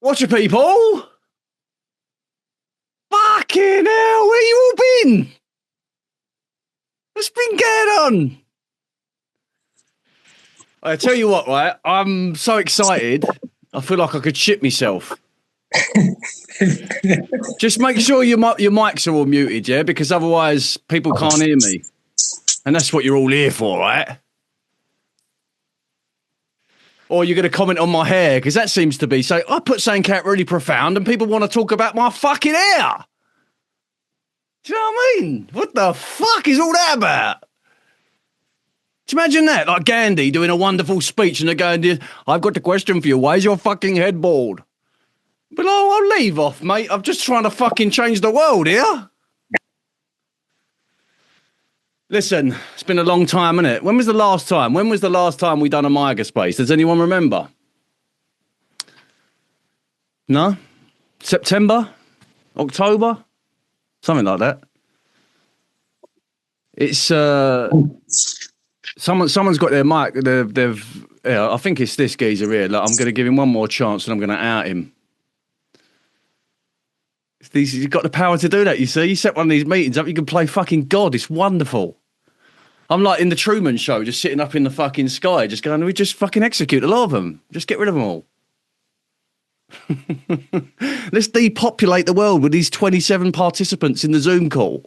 Watcher people! Fucking hell, where you all been? What's been going on? I tell you what, right? I'm so excited. I feel like I could shit myself. Just make sure your mics are all muted, yeah? Because otherwise people can't hear me. And that's what you're all here for, right? Or you're going to comment on my hair, because that seems to be... So I put something out really profound and people want to talk about my fucking hair. Do you know what I mean? What the fuck is all that about? Do you imagine that? Like Gandhi doing a wonderful speech and they're going, I've got a question for you. Why is your fucking head bald? But I'll leave off, mate. I'm just trying to fucking change the world here. Listen, it's been a long time, innit? When was the last time? When was the last time we done a MYGA space? Does anyone remember? No? September? October? Something like that. It's someone's got their mic. I think it's this geezer here. Like, I'm going to give him one more chance and I'm going to out him. You've got the power to do that, you see. You set one of these meetings up, you can play fucking God. It's wonderful. I'm like in the Truman Show, just sitting up in the fucking sky, just going, we just fucking execute a lot of them. Just get rid of them all. Let's depopulate the world with these 27 participants in the Zoom call.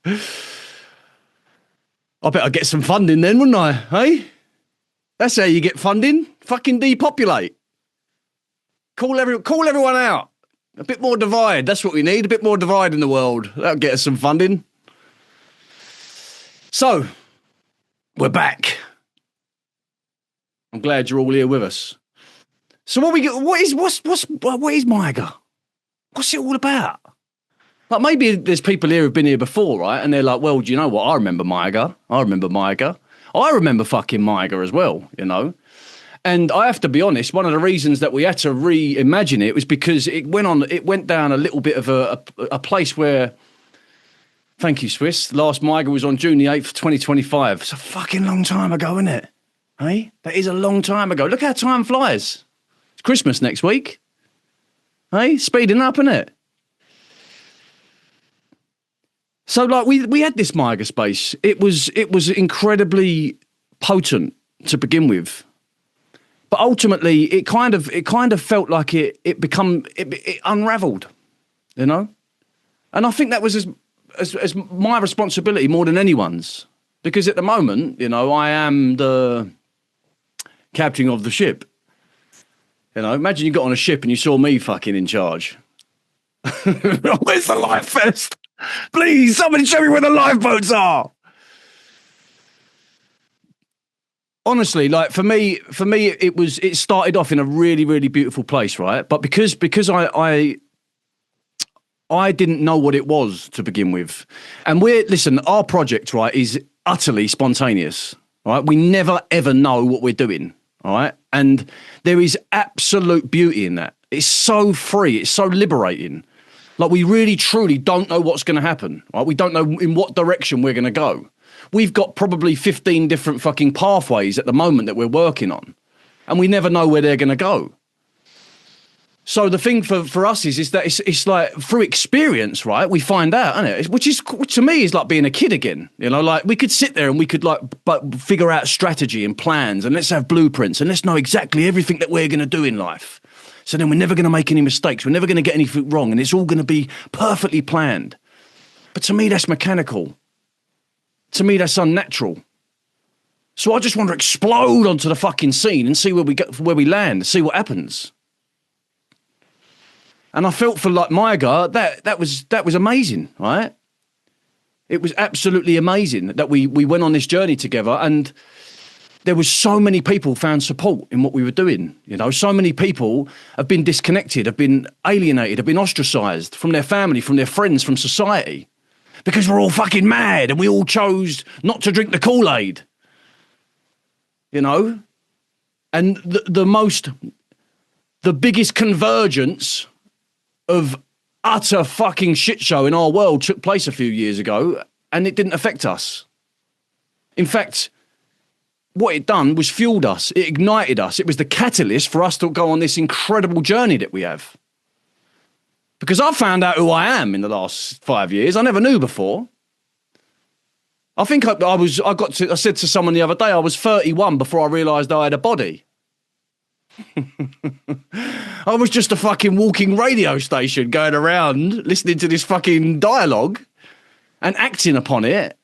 I bet I'd get some funding then, wouldn't I? Hey? That's how you get funding. Fucking depopulate. Call everyone out. A bit more divide. That's what we need. A bit more divide in the world. That'll get us some funding. So, we're back. I'm glad you're all here with us. So what is MYGA? What's it all about? Like, maybe there's people here who've been here before, right? And they're like, well, do you know what? I remember MYGA. I remember fucking MYGA as well, you know? And I have to be honest, one of the reasons that we had to reimagine it was because it went down a little bit of a place where, thank you, Swiss, last MYGA was on June the 8th, 2025. It's a fucking long time ago, isn't it? Hey? That is a long time ago. Look how time flies. It's Christmas next week. Hey? Speeding up, isn't it? So, like, we had this MYGA space. It was incredibly potent to begin with. But ultimately, it kind of felt like it unraveled, you know? And I think that was as my responsibility more than anyone's. Because at the moment, you know, I am the captain of the ship. You know, imagine you got on a ship and you saw me fucking in charge. Where's the life vest? Please, somebody show me where the lifeboats are. Honestly, like for me, it started off in a really, really beautiful place, right? But because I didn't know what it was to begin with. And our project, right, is utterly spontaneous, right? We never, ever know what we're doing, all right? And there is absolute beauty in that. It's so free. It's so liberating. Like, we really, truly don't know what's going to happen, right? We don't know in what direction we're going to go. We've got probably 15 different fucking pathways at the moment that we're working on, and we never know where they're going to go. So the thing for us is that it's like through experience, right? We find out, isn't it? Which to me is like being a kid again. You know, like we could sit there and we could figure out strategy and plans, and let's have blueprints and let's know exactly everything that we're going to do in life. So then we're never going to make any mistakes. We're never going to get anything wrong, and it's all going to be perfectly planned. But to me, that's mechanical. To me, that's unnatural. So I just want to explode onto the fucking scene and see where we land, see what happens. And I felt for like MYGA, that was amazing, right? It was absolutely amazing that we went on this journey together, and there was so many people found support in what we were doing. You know, so many people have been disconnected, have been alienated, have been ostracized from their family, from their friends, from society. Because we're all fucking mad and we all chose not to drink the Kool-Aid. You know? And the biggest convergence of utter fucking shit show in our world took place a few years ago, and it didn't affect us. In fact, what it done was fueled us. It ignited us. It was the catalyst for us to go on this incredible journey that we have. Because I found out who I am in the last 5 years. I never knew before. I think I said to someone the other day, I was 31 before I realised I had a body. I was just a fucking walking radio station going around listening to this fucking dialogue and acting upon it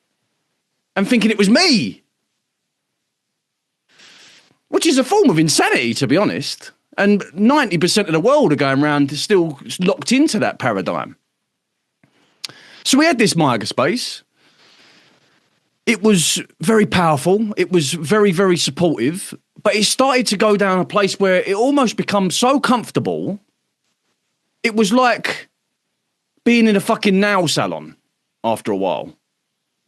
and thinking it was me. Which is a form of insanity, to be honest. And 90% of the world are going around still locked into that paradigm. So we had this MYGA space. It was very powerful. It was very, very supportive. But it started to go down a place where it almost become so comfortable. It was like being in a fucking nail salon after a while.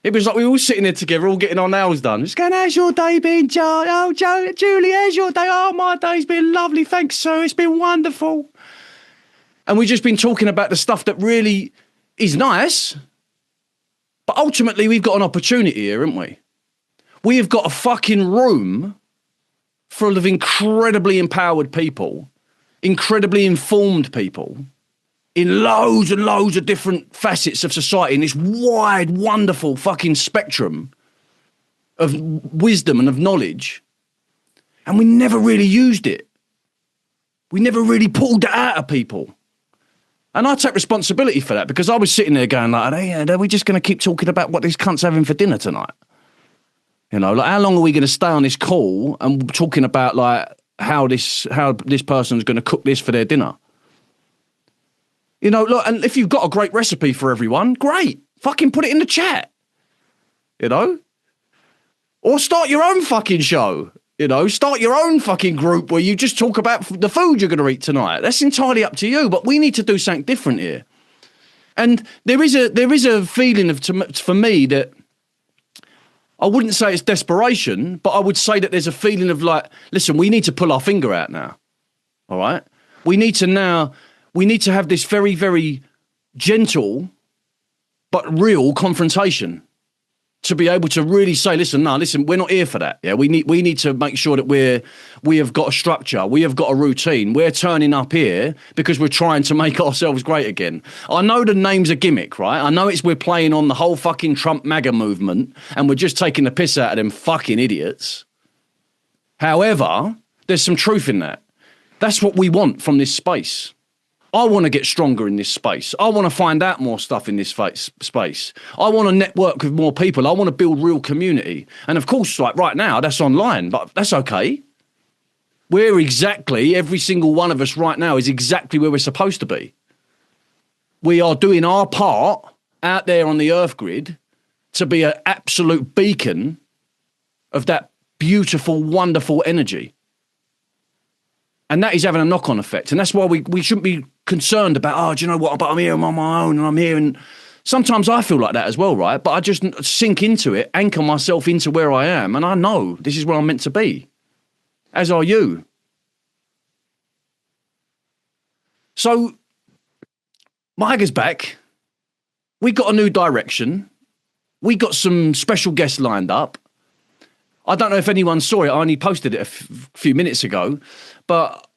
It was like we were all sitting there together, all getting our nails done. Just going, how's your day been, Joe? Oh, Julie, how's your day? Oh, my day's been lovely. Thanks, sir. It's been wonderful. And we've just been talking about the stuff that really is nice. But ultimately, we've got an opportunity here, haven't we? We have got a fucking room full of incredibly empowered people, incredibly informed people, in loads and loads of different facets of society, in this wide, wonderful fucking spectrum of wisdom and of knowledge. And we never really used it. We never really pulled it out of people. And I take responsibility for that, because I was sitting there going like, hey, are we just going to keep talking about what these cunts having for dinner tonight? You know, like, how long are we going to stay on this call and talking about like how this person's going to cook this for their dinner? You know, look, and if you've got a great recipe for everyone, great. Fucking put it in the chat. You know? Or start your own fucking show. You know, start your own fucking group where you just talk about the food you're going to eat tonight. That's entirely up to you, but we need to do something different here. And there is a feeling for me that I wouldn't say it's desperation, but I would say that there's a feeling of like, listen, we need to pull our finger out now. All right? We need to have this very, very gentle but real confrontation to be able to really say, listen, we're not here for that. Yeah, we need to make sure that we have got a structure, we have got a routine. We're turning up here because we're trying to make ourselves great again. I know the name's a gimmick, right? I know we're playing on the whole fucking Trump MAGA movement and we're just taking the piss out of them fucking idiots. However, there's some truth in that. That's what we want from this space. I want to get stronger in this space. I want to find out more stuff in this space. I want to network with more people. I want to build real community. And of course, like right now, that's online, but that's okay. Every single one of us right now is exactly where we're supposed to be. We are doing our part out there on the earth grid to be an absolute beacon of that beautiful, wonderful energy. And that is having a knock-on effect. And that's why we shouldn't be concerned about, do you know what, but I'm here on my own and I'm here. And sometimes I feel like that as well, right? But I just sink into it, anchor myself into where I am. And I know this is where I'm meant to be. As are you. So, MYGA's back. We got a new direction. We got some special guests lined up. I don't know if anyone saw it. I only posted it a few minutes ago. But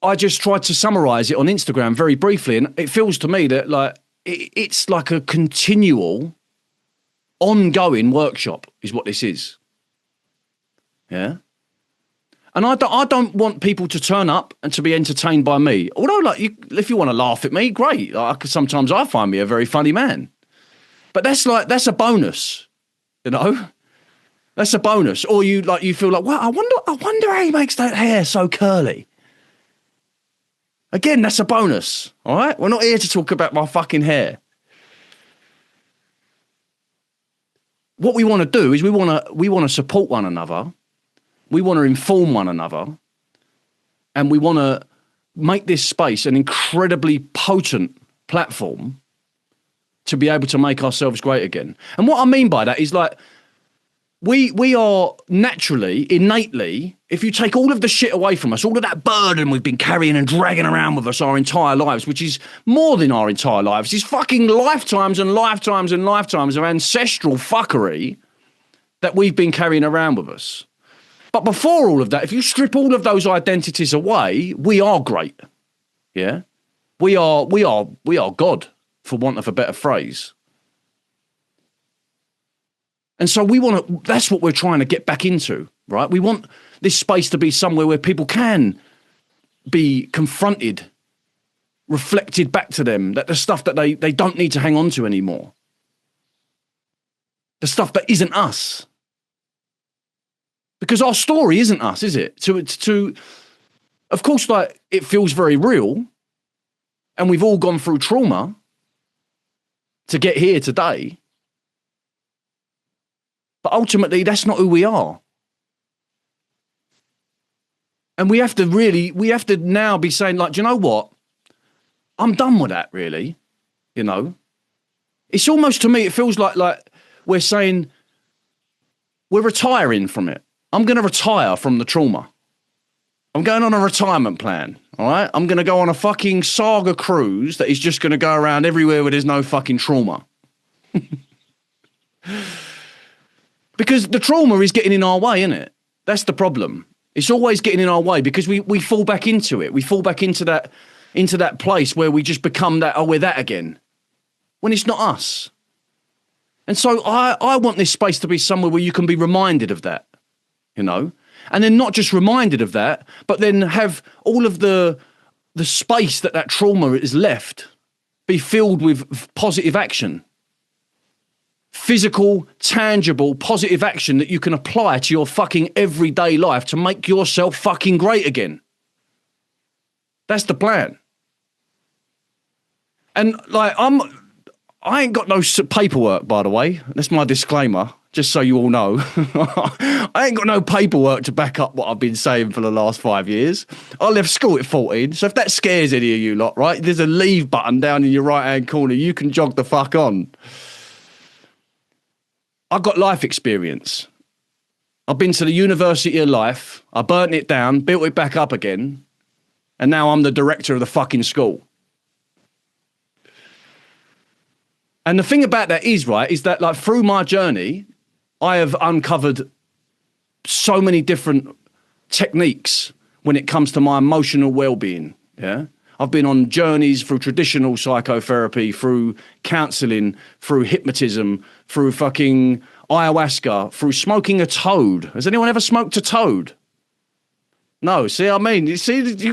I just tried to summarise it on Instagram very briefly. And it feels to me that like it's like a continual, ongoing workshop is what this is. Yeah? And I don't want people to turn up and to be entertained by me. Although, like, if you want to laugh at me, great. Sometimes I find me a very funny man. But that's a bonus, you know? That's a bonus. Or you feel like, well, I wonder how he makes that hair so curly. Again, that's a bonus. All right? We're not here to talk about my fucking hair. What we want to do is we want to support one another. We want to inform one another. And we want to make this space an incredibly potent platform to be able to make ourselves great again. And what I mean by that is like, we are naturally, innately, if you take all of the shit away from us, all of that burden we've been carrying and dragging around with us our entire lives, which is more than our entire lives, is fucking lifetimes and lifetimes and lifetimes of ancestral fuckery that we've been carrying around with us. But before all of that, if you strip all of those identities away, we are great. Yeah? We are God, for want of a better phrase. And so that's what we're trying to get back into, right? We want this space to be somewhere where people can be confronted, reflected back to them, that the stuff that they don't need to hang on to anymore. The stuff that isn't us. Because our story isn't us, is it? Of course, like, it feels very real, and we've all gone through trauma to get here today. But ultimately, that's not who we are. And we have to now be saying, like, do you know what? I'm done with that, really. You know? It's almost, to me, it feels like we're saying we're retiring from it. I'm going to retire from the trauma. I'm going on a retirement plan, all right? I'm going to go on a fucking saga cruise that is just going to go around everywhere where there's no fucking trauma. Because the trauma is getting in our way, isn't it? That's the problem. It's always getting in our way because we fall back into it. We fall back into that place where we just become that, oh, we're that again, when it's not us. And so I want this space to be somewhere where you can be reminded of that, you know? And then not just reminded of that, but then have all of the space that trauma is left be filled with positive action. Physical, tangible, positive action that you can apply to your fucking everyday life to make yourself fucking great again. That's the plan. And like, I ain't got no paperwork, by the way. That's my disclaimer, just so you all know. I ain't got no paperwork to back up what I've been saying for the last 5 years. I left school at 14, so if that scares any of you lot, right, there's a leave button down in your right-hand corner. You can jog the fuck on. I've got life experience. I've been to the University of Life. I burnt it down, built it back up again, and now I'm the director of the fucking school. And the thing about that is, right, is that like through my journey, I have uncovered so many different techniques when it comes to my emotional well-being, yeah? I've been on journeys through traditional psychotherapy, through counselling, through hypnotism, through fucking ayahuasca, through smoking a toad. Has anyone ever smoked a toad? No, see what I mean? You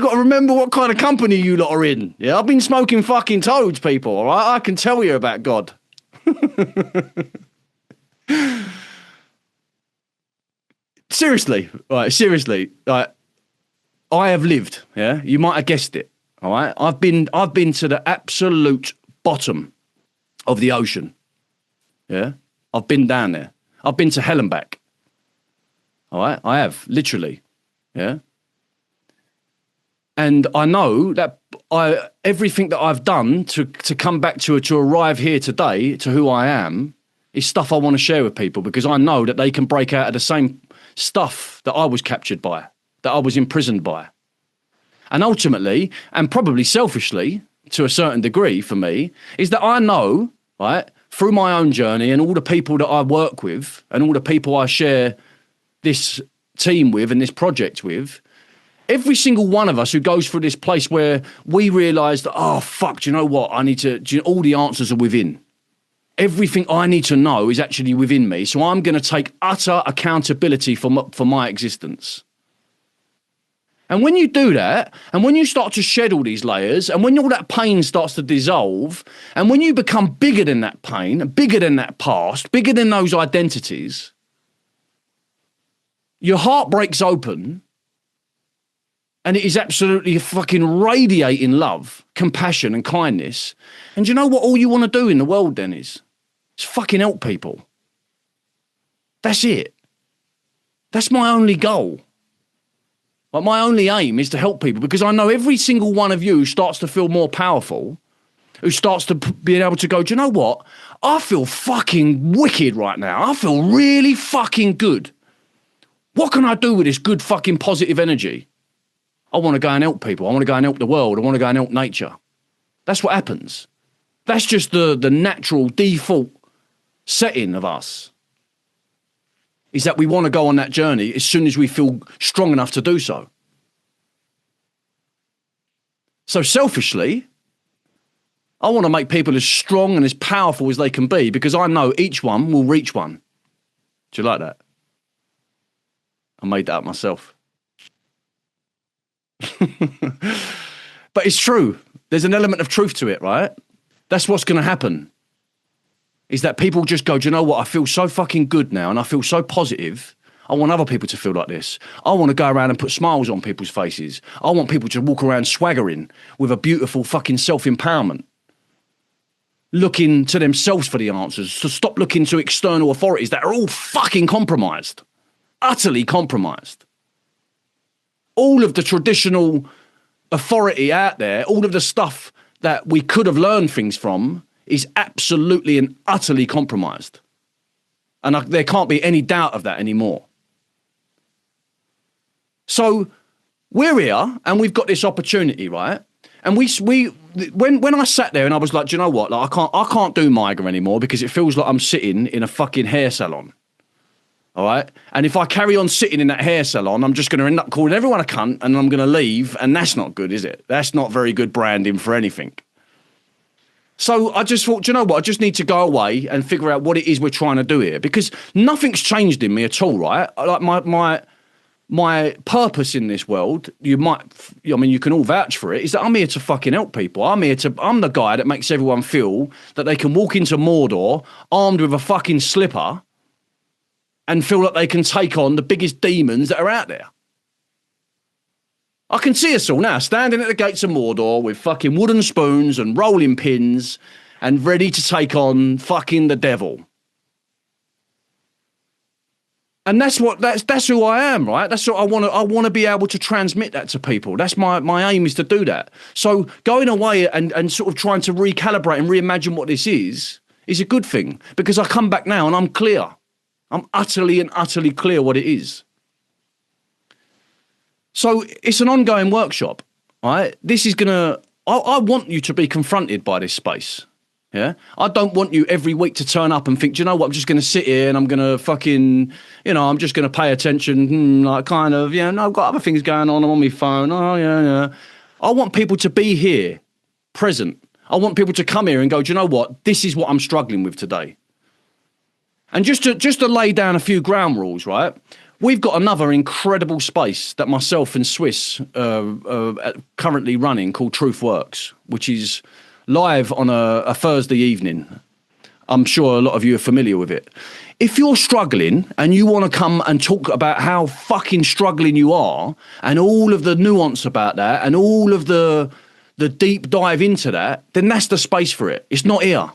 got to remember what kind of company you lot are in. Yeah, I've been smoking fucking toads, people, all right? I can tell you about God. Seriously, like, I have lived, yeah? You might have guessed it. All right, I've been to the absolute bottom of the ocean. Yeah, I've been down there. I've been to hell and back. All right, I have, literally. Yeah, and I know that everything that I've done to come back to arrive here today to who I am is stuff I want to share with people, because I know that they can break out of the same stuff that I was captured by, that I was imprisoned by. And ultimately, and probably selfishly, to a certain degree for me, is that I know, right, through my own journey and all the people that I work with and all the people I share this team with and this project with, every single one of us who goes through this place where we realise that, oh, fuck, do you know what? All the answers are within. Everything I need to know is actually within me. So I'm going to take utter accountability for my existence. And when you do that, and when you start to shed all these layers, and when all that pain starts to dissolve, and when you become bigger than that pain, bigger than that past, bigger than those identities, your heart breaks open, and it is absolutely fucking radiating love, compassion, and kindness. And you know what all you want to do in the world then is? It's fucking help people. That's it. That's my only goal. But my only aim is to help people, because I know every single one of you starts to feel more powerful, who starts to be able to go, do you know what? I feel fucking wicked right now. I feel really fucking good. What can I do with this good fucking positive energy? I want to go and help people. I want to go and help the world. I want to go and help nature. That's what happens. That's just the natural default setting of us. is that we want to go on that journey as soon as we feel strong enough to do so. So selfishly, I want to make people as strong and as powerful as they can be because I know each one will reach one. Do you like that? I made that up myself. But it's true. There's an element of truth to it, right? That's what's going to happen. Is that people just go, do you know what? I feel so fucking good now and I feel so positive. I want other people to feel like this. I want to go around and put smiles on people's faces. I want people to walk around swaggering with a beautiful fucking self-empowerment. Looking to themselves for the answers, to stop looking to external authorities that are all fucking compromised. Utterly compromised. All of the traditional authority out there, all of the stuff that we could have learned things from is absolutely and utterly compromised. And there can't be any doubt of that anymore. So we're here and we've got this opportunity, right? And when I sat there and I was like, do you know what? Like, I can't do MYGA anymore because it feels like I'm sitting in a fucking hair salon. All right. And if I carry on sitting in that hair salon, I'm just going to end up calling everyone a cunt and I'm going to leave. And that's not good, is it? That's not very good branding for anything. So I just thought, do you know what? I just need to go away and figure out what it is we're trying to do here because nothing's changed in me at all, right? Like my purpose in this world, you can all vouch for it, is that I'm here to fucking help people. I'm the guy that makes everyone feel that they can walk into Mordor armed with a fucking slipper and feel like they can take on the biggest demons that are out there. I can see us all now standing at the gates of Mordor with fucking wooden spoons and rolling pins and ready to take on fucking the devil. And that's who I am, right? That's what I want to be able to transmit that to people. That's my aim, is to do that. So going away and sort of trying to recalibrate and reimagine what this is a good thing because I come back now and I'm clear. I'm utterly clear what it is. So it's an ongoing workshop, right? This is I want you to be confronted by this space. Yeah, I don't want you every week to turn up and think, do you know what, I'm just going to sit here and I'm going to fucking, I'm just going to pay attention, no, I've got other things going on, I'm on my phone, I want people to be here, present. I want people to come here and go, do you know what, this is what I'm struggling with today. And just to lay down a few ground rules, right? We've got another incredible space that myself and Swiss are currently running called Truth Works, which is live on a Thursday evening. I'm sure a lot of you are familiar with it. If you're struggling and you want to come and talk about how fucking struggling you are and all of the nuance about that and all of the deep dive into that, then that's the space for it. It's not here.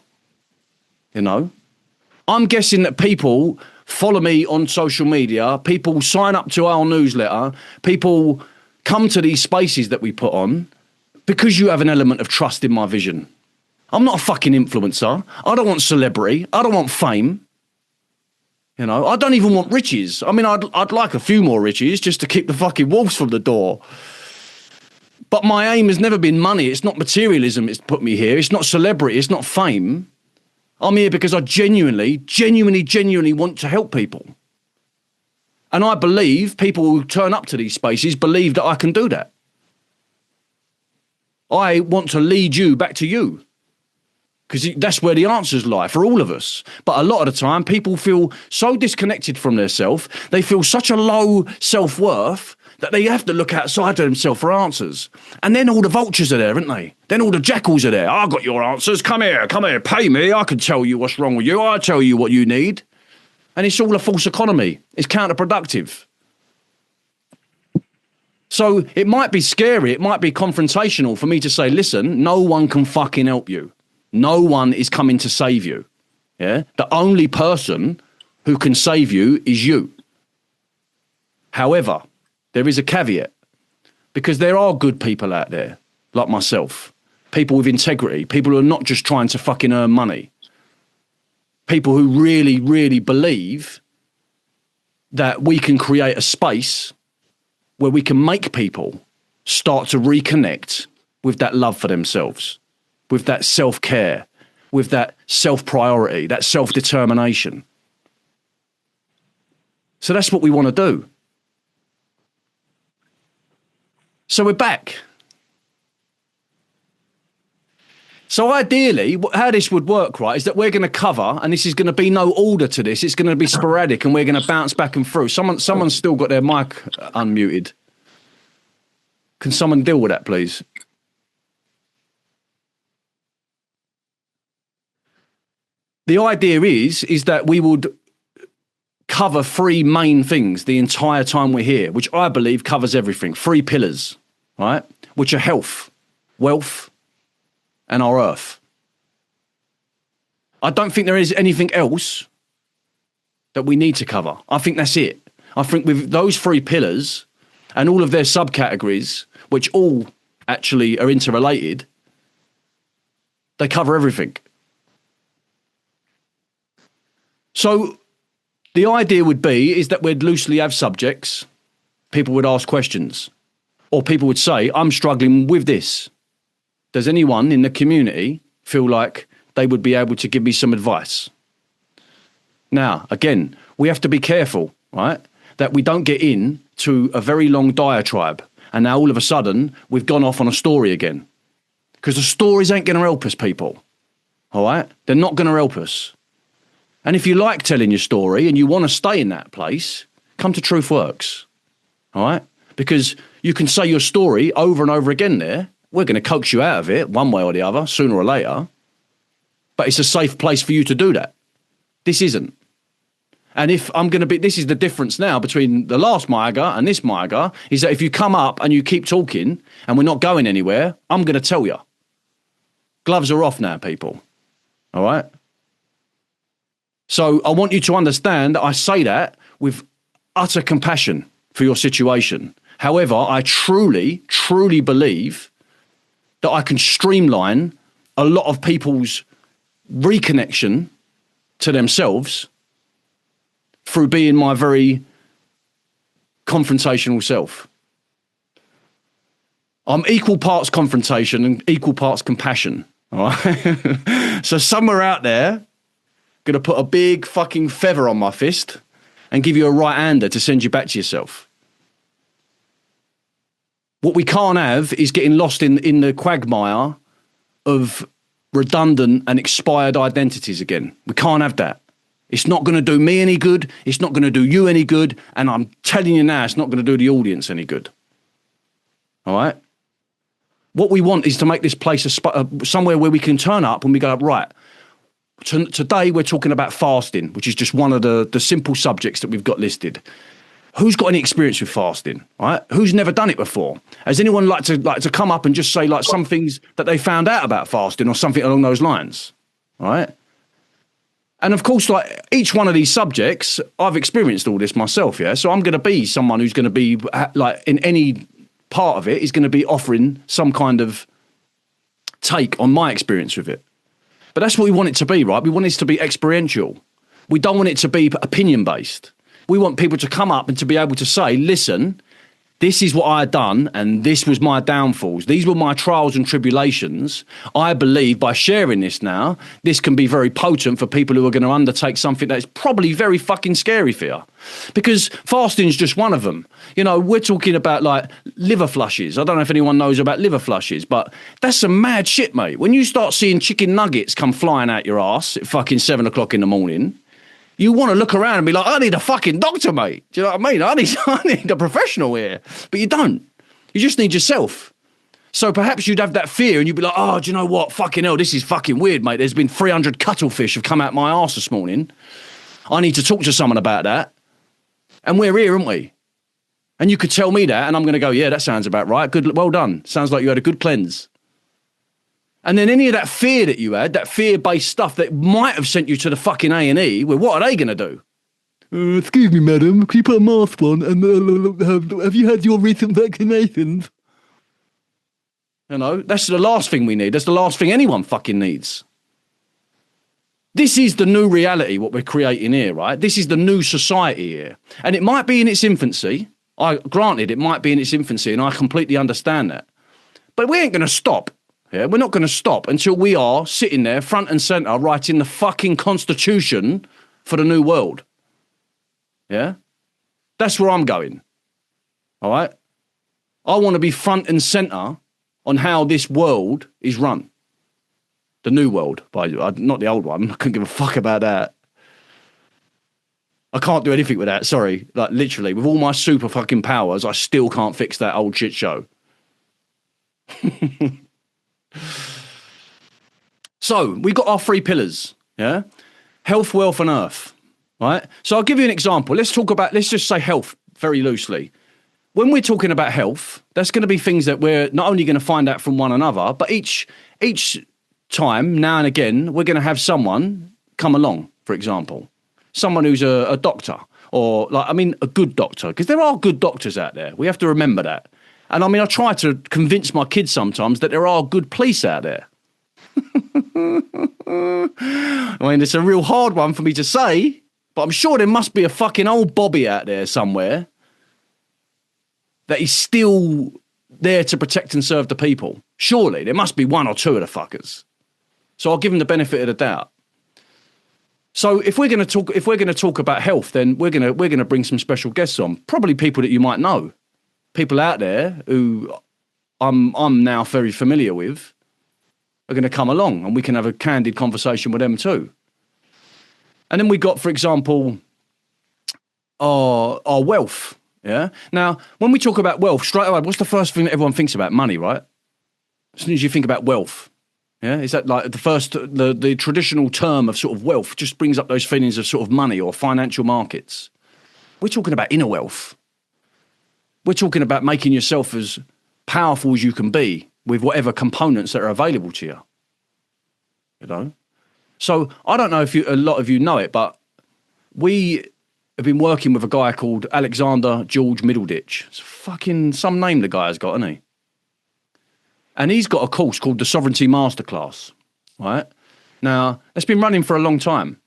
I'm guessing that people follow me on social media, people sign up to our newsletter, people come to these spaces that we put on because you have an element of trust in my vision. I'm not a fucking influencer. I don't want celebrity. I don't want fame. I don't even want riches. I mean, I'd like a few more riches just to keep the fucking wolves from the door. But my aim has never been money. It's not materialism it's put me here. It's not celebrity. It's not fame. I'm here because I genuinely want to help people. And I believe people who turn up to these spaces believe that I can do that. I want to lead you back to you. Because that's where the answers lie for all of us. But a lot of the time, people feel so disconnected from their self, they feel such a low self-worth that they have to look outside of themselves for answers. And then all the vultures are there, aren't they? Then all the jackals are there. I got your answers. Come here, pay me. I can tell you what's wrong with you. I'll tell you what you need. And it's all a false economy. It's counterproductive. So it might be scary, it might be confrontational for me to say, listen, no one can fucking help you. No one is coming to save you. Yeah? The only person who can save you is you. However, there is a caveat, because there are good people out there, like myself, people with integrity, people who are not just trying to fucking earn money, people who really, really believe that we can create a space where we can make people start to reconnect with that love for themselves, with that self-care, with that self-priority, that self-determination. So that's what we want to do. So we're back. So ideally, how this would work, right, is that we're going to cover, and this is going to be no order to this. It's going to be sporadic, and we're going to bounce back and through. Someone's still got their mic unmuted. Can someone deal with that, please? The idea is that we would cover three main things the entire time we're here, which I believe covers everything. Three pillars, right, which are health, wealth, and our earth. I don't think there is anything else that we need to cover. I think that's it. I think with those three pillars and all of their subcategories, which all actually are interrelated, they cover everything. So the idea would be is that we'd loosely have subjects. People would ask questions, or people would say, I'm struggling with this. Does anyone in the community feel like they would be able to give me some advice? Now, again, we have to be careful, right, that we don't get into a very long diatribe and now all of a sudden we've gone off on a story again. Because the stories ain't going to help us, people, all right? They're not going to help us. And if you like telling your story and you want to stay in that place, come to Truth Works, all right? Because you can say your story over and over again there. We're going to coax you out of it one way or the other, sooner or later. But it's a safe place for you to do that. This isn't. And if I'm going to be, this is the difference now between the last MYGA and this MYGA, is that if you come up and you keep talking and we're not going anywhere, I'm going to tell you. Gloves are off now, people. All right? So I want you to understand that I say that with utter compassion for your situation. However, I truly, truly believe that I can streamline a lot of people's reconnection to themselves through being my very confrontational self. I'm equal parts confrontation and equal parts compassion. All right? So somewhere out there, going to put a big fucking feather on my fist and give you a right-hander to send you back to yourself. What we can't have is getting lost in the quagmire of redundant and expired identities again. We can't have that. It's not going to do me any good. It's not going to do you any good. And I'm telling you now, it's not going to do the audience any good. All right? What we want is to make this place somewhere where we can turn up and we go, right, today we're talking about fasting, which is just one of the simple subjects that we've got listed. Who's got any experience with fasting, right? Who's never done it before? Has anyone like to come up and just say like some things that they found out about fasting or something along those lines, right? And of course, like each one of these subjects, I've experienced all this myself, yeah? So I'm going to be someone who's going to be like in any part of it is going to be offering some kind of take on my experience with it. But that's what we want it to be, right? We want it to be experiential. We don't want it to be opinion-based. We want people to come up and to be able to say, listen, this is what I had done and this was my downfalls. These were my trials and tribulations. I believe by sharing this now, this can be very potent for people who are going to undertake something that is probably very fucking scary for you. Because fasting is just one of them. You know, we're talking about like liver flushes. I don't know if anyone knows about liver flushes, but that's some mad shit, mate. When you start seeing chicken nuggets come flying out your ass at fucking 7 o'clock in the morning, you want to look around and be like, I need a fucking doctor, mate. Do you know what I mean? I need a professional here. But you don't. You just need yourself. So perhaps you'd have that fear and you'd be like, oh, do you know what? Fucking hell, this is fucking weird, mate. There's been 300 cuttlefish have come out my arse this morning. I need to talk to someone about that. And we're here, aren't we? And you could tell me that and I'm going to go, yeah, that sounds about right. Good, well done. Sounds like you had a good cleanse. And then any of that fear that you had, that fear-based stuff that might have sent you to the fucking A&E, well, what are they going to do? Excuse me, madam, can you put a mask on? And have you had your recent vaccinations? You know, that's the last thing we need. That's the last thing anyone fucking needs. This is the new reality, what we're creating here, right? This is the new society here. And it might be in its infancy. Granted, it might be in its infancy, and I completely understand that. But we ain't going to stop. Yeah, we're not going to stop until we are sitting there front and centre writing the fucking constitution for the new world. Yeah? That's where I'm going. All right? I want to be front and centre on how this world is run. The new world, not the old one. I couldn't give a fuck about that. I can't do anything with that, sorry. Like, literally, with all my super fucking powers, I still can't fix that old shit show. So, we got our 3 pillars, yeah? Health, wealth, and earth, right? So, I'll give you an example. Let's just say health very loosely. When we're talking about health, that's going to be things that we're not only going to find out from one another, but each time, now and again, we're going to have someone come along, for example. Someone who's a doctor, or a good doctor, because there are good doctors out there. We have to remember that. And I try to convince my kids sometimes that there are good police out there. It's a real hard one for me to say, but I'm sure there must be a fucking old Bobby out there somewhere that is still there to protect and serve the people. Surely there must be 1 or 2 of the fuckers. So I'll give them the benefit of the doubt. So if we're going to talk about health, then we're going to bring some special guests on, probably people that you might know, people out there who I'm now very familiar with, are going to come along, and we can have a candid conversation with them too. And then we got, for example, our wealth. Yeah. Now, when we talk about wealth, straight away, what's the first thing that everyone thinks about? Money, right? As soon as you think about wealth. Yeah, is that like the traditional term of sort of wealth just brings up those feelings of sort of money or financial markets? We're talking about inner wealth. We're talking about making yourself as powerful as you can be with whatever components that are available to you. You know? So I don't know if a lot of you know it, but we have been working with a guy called Alexander George Middleditch. It's fucking some name the guy has got, hasn't he? And he's got a course called the Sovereignty Masterclass, right? Now, it's been running for a long time,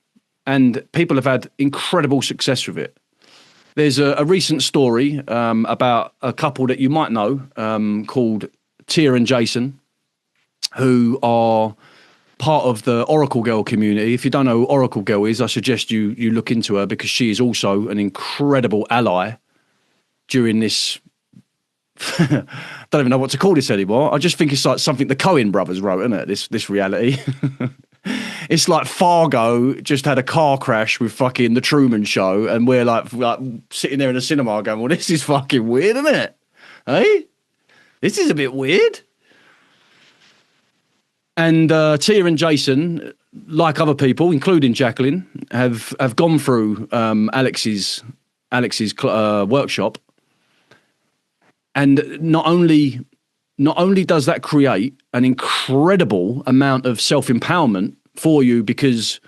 and people have had incredible success with it. There's a recent story about a couple that you might know called Tia and Jason, who are part of the Oracle Girl community. If you don't know who Oracle Girl is, I suggest you look into her, because she is also an incredible ally during this... don't even know what to call this anymore. I just think it's like something the Coen brothers wrote, isn't it? This reality. It's like Fargo just had a car crash with fucking The Truman Show, and we're like sitting there in a cinema going, well, this is fucking weird, isn't it? Hey? This is a bit weird. And Tia and Jason, like other people, including Jacqueline, have gone through Alex's workshop. And not only does that create an incredible amount of self-empowerment for you, because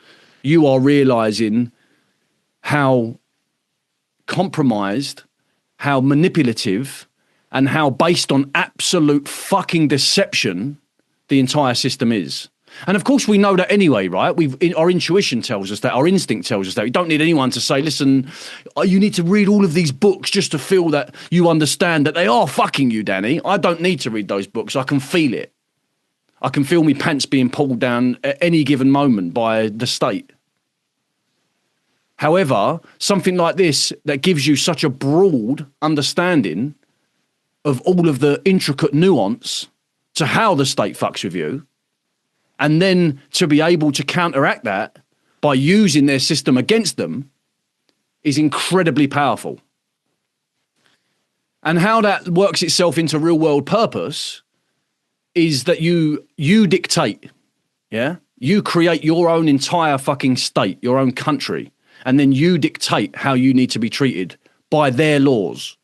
you are realizing how compromised, how manipulative, and how based on absolute fucking deception the entire system is. And of course we know that anyway, right? Our intuition tells us that, our instinct tells us that. We don't need anyone to say, listen, you need to read all of these books just to feel that you understand that they are fucking you, Danny. I don't need to read those books. I can feel it. I can feel my pants being pulled down at any given moment by the state. However, something like this that gives you such a broad understanding of all of the intricate nuance to how the state fucks with you, and then to be able to counteract that by using their system against them, is incredibly powerful. And how that works itself into real world purpose is that you dictate, yeah? You create your own entire fucking state, your own country, and then you dictate how you need to be treated by their laws,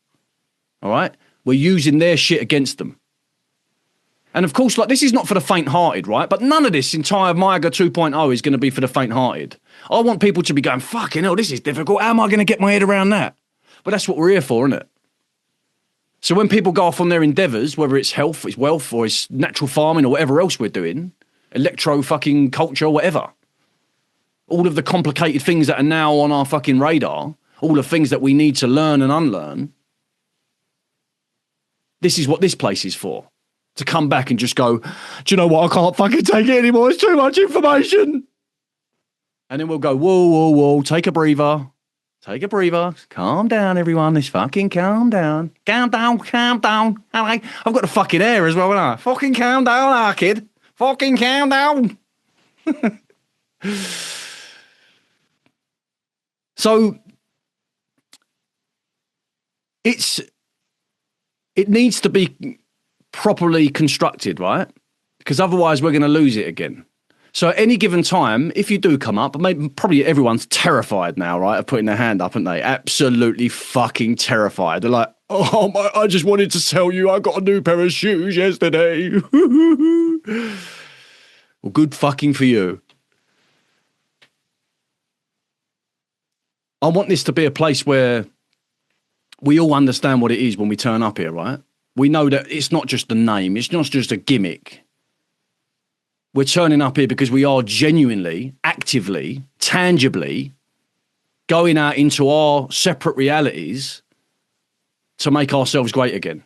all right? We're using their shit against them. And of course, like, this is not for the faint-hearted, right? But none of this entire MYGA 2.0 is going to be for the faint-hearted. I want people to be going, fucking hell, this is difficult. How am I going to get my head around that? But that's what we're here for, isn't it? So when people go off on their endeavours, whether it's health, it's wealth, or it's natural farming, or whatever else we're doing, electro-fucking culture, whatever, all of the complicated things that are now on our fucking radar, all the things that we need to learn and unlearn, this is what this place is for. To come back and just go, do you know what? I can't fucking take it anymore. It's too much information. And then we'll go, whoa, whoa, whoa, take a breather. Take a breather. Calm down, everyone. Let's fucking calm down. Calm down, calm down. I've got the fucking hair as well, haven't I? Fucking calm down, kid. Fucking calm down. So it needs to be properly constructed, right? Because otherwise we're going to lose it again. So at any given time, if you do come up, probably everyone's terrified now, right, of putting their hand up, aren't they? Absolutely fucking terrified. They're like, oh, I just wanted to tell you I got a new pair of shoes yesterday. Well, good fucking for you. I want this to be a place where we all understand what it is when we turn up here, right? We know that it's not just a name. It's not just a gimmick. We're turning up here because we are genuinely, actively, tangibly going out into our separate realities to make ourselves great again.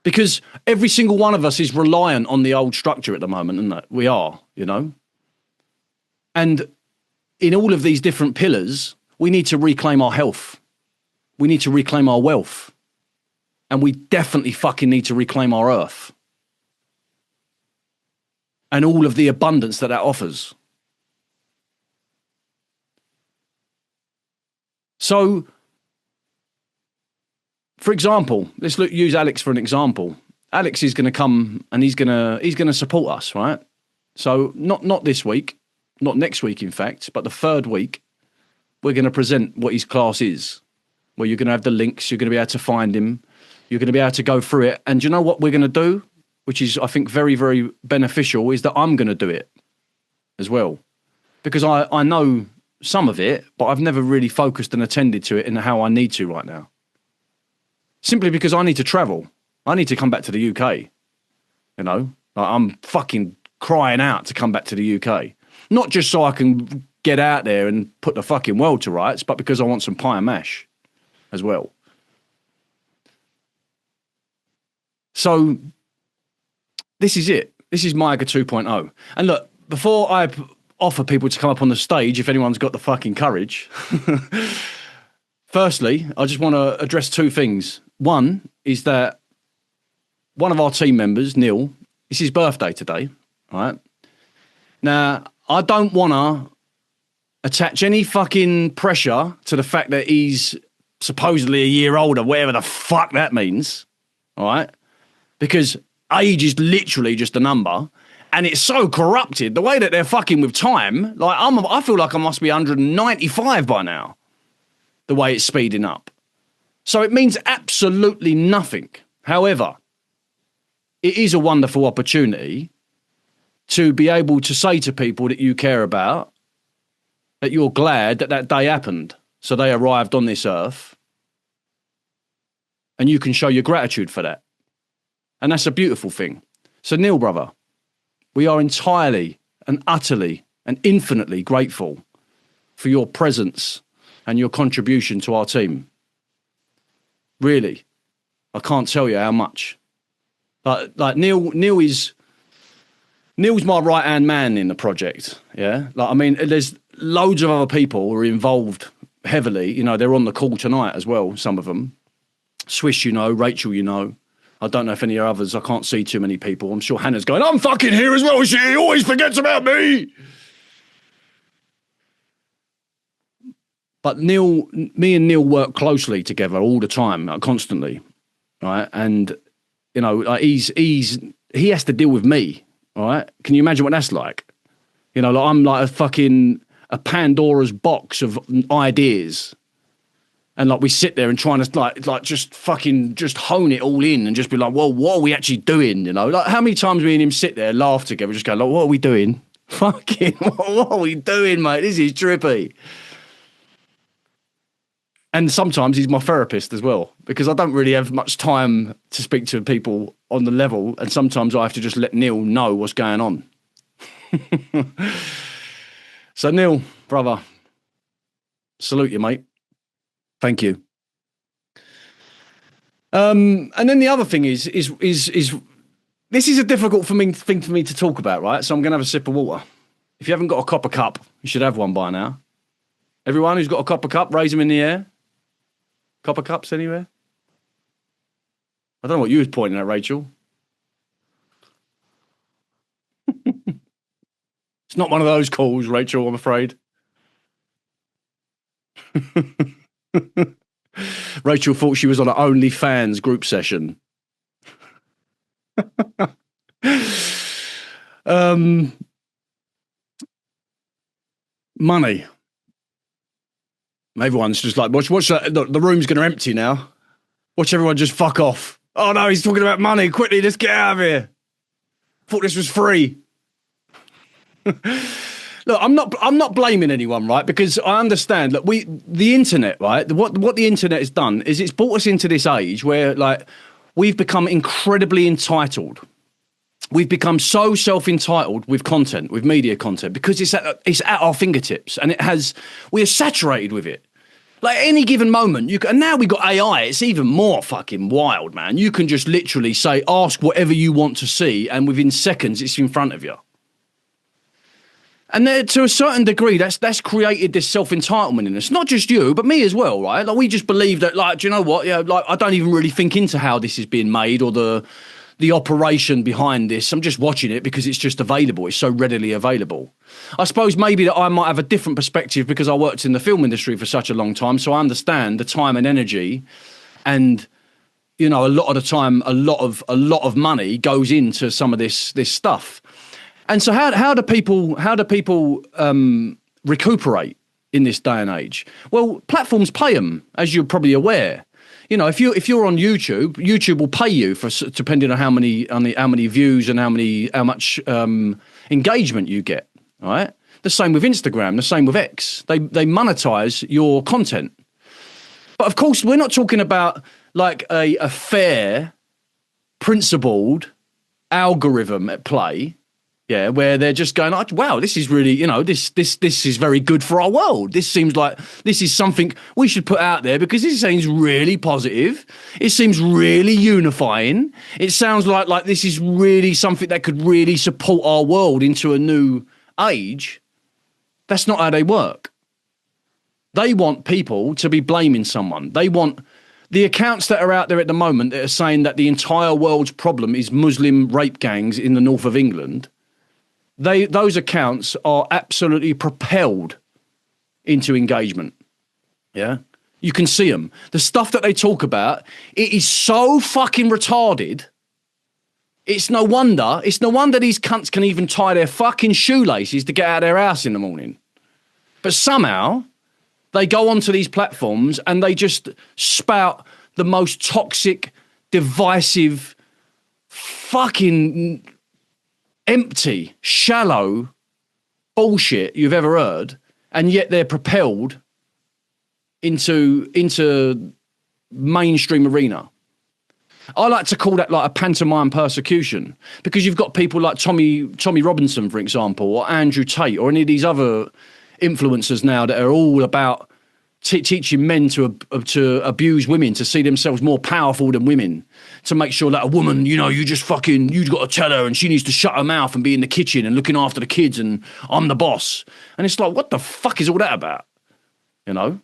Because every single one of us is reliant on the old structure at the moment, isn't it? We are, you know? And in all of these different pillars, we need to reclaim our health. We need to reclaim our wealth. And we definitely fucking need to reclaim our earth. And all of the abundance that offers. So, for example, let's use Alex for an example. Alex is going to come and he's going to support us, right? So not this week, not next week, in fact, but the third week, we're going to present what his class is, where you're going to have the links, you're going to be able to find him, you're going to be able to go through it. And you know what we're going to do? Which is, I think, very, very beneficial, is that I'm going to do it as well. Because I know some of it, but I've never really focused and attended to it in how I need to right now. Simply because I need to travel. I need to come back to the UK. You know, like I'm fucking crying out to come back to the UK. Not just so I can get out there and put the fucking world to rights, but because I want some pie and mash as well. So this is it. This is MYGA 2.0. And look, before I offer people to come up on the stage, if anyone's got the fucking courage, firstly, I just want to address two things. One is that one of our team members, Neil, it's his birthday today, right? Now, I don't want to attach any fucking pressure to the fact that he's supposedly a year older, whatever the fuck that means, all right? Because age is literally just a number, and it's so corrupted. The way that they're fucking with time, like I feel like I must be 195 by now, the way it's speeding up. So it means absolutely nothing. However, it is a wonderful opportunity to be able to say to people that you care about that you're glad that that day happened. So they arrived on this earth, and you can show your gratitude for that. And that's a beautiful thing. So Neil, brother, we are entirely and utterly and infinitely grateful for your presence and your contribution to our team. Really, I can't tell you how much. Like Neil's my right-hand man in the project, yeah? Like, I mean, there's loads of other people who are involved heavily. You know, they're on the call tonight as well, some of them. Swish, you know, Rachel, you know. I don't know if any others, I can't see too many people. I'm sure Hannah's going, I'm fucking here as well, she always forgets about me. But me and Neil work closely together all the time, constantly, right? And, you know, like he has to deal with me, all right? Can you imagine what that's like? You know, like I'm like a Pandora's box of ideas. And like we sit there and trying to like just hone it all in and just be like, well, what are we actually doing? You know, like how many times me and him sit there, laugh together, just go like, what are we doing? Fucking, what are we doing, mate? This is trippy. And sometimes he's my therapist as well, because I don't really have much time to speak to people on the level. And sometimes I have to just let Neil know what's going on. So Neil, brother, salute you, mate. Thank you. And then the other thing is this is a difficult thing for me to talk about, right? So I'm going to have a sip of water. If you haven't got a copper cup, you should have one by now. Everyone who's got a copper cup, raise them in the air. Copper cups anywhere? I don't know what you was pointing at, Rachel. It's not one of those calls, Rachel, I'm afraid. Rachel thought she was on an OnlyFans group session. Money. Everyone's just like, watch that. The room's going to empty now. Watch everyone just fuck off. Oh no, he's talking about money. Quickly, let's get out of here. Thought this was free. Look, I'm not blaming anyone, right? Because I understand. Look, the internet, right? What the internet has done is it's brought us into this age where, like, we've become incredibly entitled. We've become so self-entitled with content, with media content, because it's at our fingertips, and we are saturated with it. Like, any given moment, and now we've got AI, it's even more fucking wild, man. You can just literally say, ask whatever you want to see, and within seconds, it's in front of you. And there, to a certain degree, that's created this self-entitlement in us. Not just you, but me as well, right? Like, we just believe that, like, do you know what? Yeah, like, I don't even really think into how this is being made or the operation behind this. I'm just watching it because it's just available. It's so readily available. I suppose maybe that I might have a different perspective because I worked in the film industry for such a long time, so I understand the time and energy, and, you know, a lot of the time, a lot of money goes into some of this stuff. And so how do people recuperate in this day and age? Well, platforms pay them, as you're probably aware. You know, if you're on YouTube, YouTube will pay you for, depending on how many views and how much engagement you get. All right. The same with Instagram. The same with X. They monetize your content. But of course, we're not talking about like a fair, principled algorithm at play. Yeah, where they're just going, oh, wow, this is really, you know, this is very good for our world. This seems like this is something we should put out there because this seems really positive. It seems really unifying. It sounds like this is really something that could really support our world into a new age. That's not how they work. They want people to be blaming someone. They want the accounts that are out there at the moment that are saying that the entire world's problem is Muslim rape gangs in the north of England. Those accounts are absolutely propelled into engagement. Yeah, you can see them. The stuff that they talk about, it is so fucking retarded. It's no wonder these cunts can even tie their fucking shoelaces to get out of their house in the morning. But somehow they go onto these platforms and they just spout the most toxic, divisive, fucking empty, shallow bullshit you've ever heard, and yet they're propelled into mainstream arena. I like to call that like a pantomime persecution, because you've got people like Tommy Robinson, for example, or Andrew Tate, or any of these other influencers now that are all about teaching men to abuse women, to see themselves more powerful than women, to make sure that a woman, you know, you've got to tell her and she needs to shut her mouth and be in the kitchen and looking after the kids and I'm the boss. And it's like, what the fuck is all that about? You know?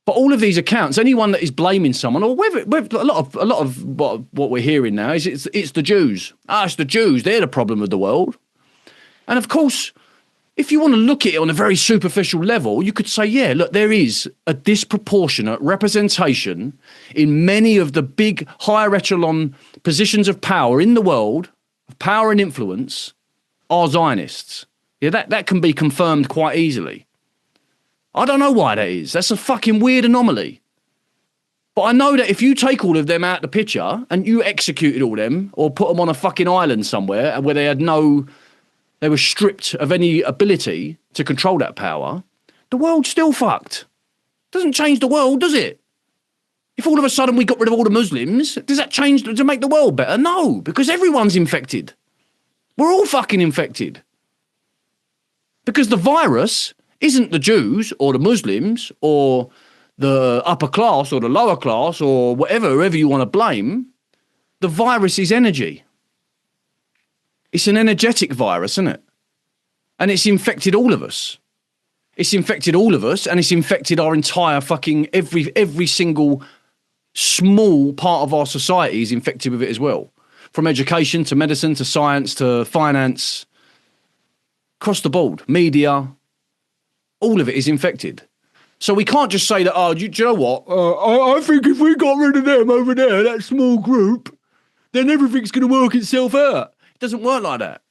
But all of these accounts, anyone that is blaming someone, or whether a lot of what we're hearing now is it's the Jews. It's the Jews. They're the problem of the world. And of course, if you want to look at it on a very superficial level, you could say, yeah, look, there is a disproportionate representation in many of the big higher echelon positions of power in the world, of power and influence, are Zionists. Yeah, that can be confirmed quite easily. I don't know why that is. That's a fucking weird anomaly. But I know that if you take all of them out of the picture and you executed all them or put them on a fucking island somewhere where they were stripped of any ability to control that power, the world's still fucked. Doesn't change the world, does it? If all of a sudden we got rid of all the Muslims, does that change to make the world better? No, because everyone's infected. We're all fucking infected. Because the virus isn't the Jews or the Muslims or the upper class or the lower class or whoever you want to blame. The virus is energy. It's an energetic virus, isn't it? And it's infected all of us. It's infected all of us, and it's infected our entire fucking every single small part of our society is infected with it as well. From education to medicine to science to finance, across the board, media, all of it is infected. So we can't just say that, oh, do you know what? I think if we got rid of them over there, that small group, then everything's going to work itself out. It doesn't work like that.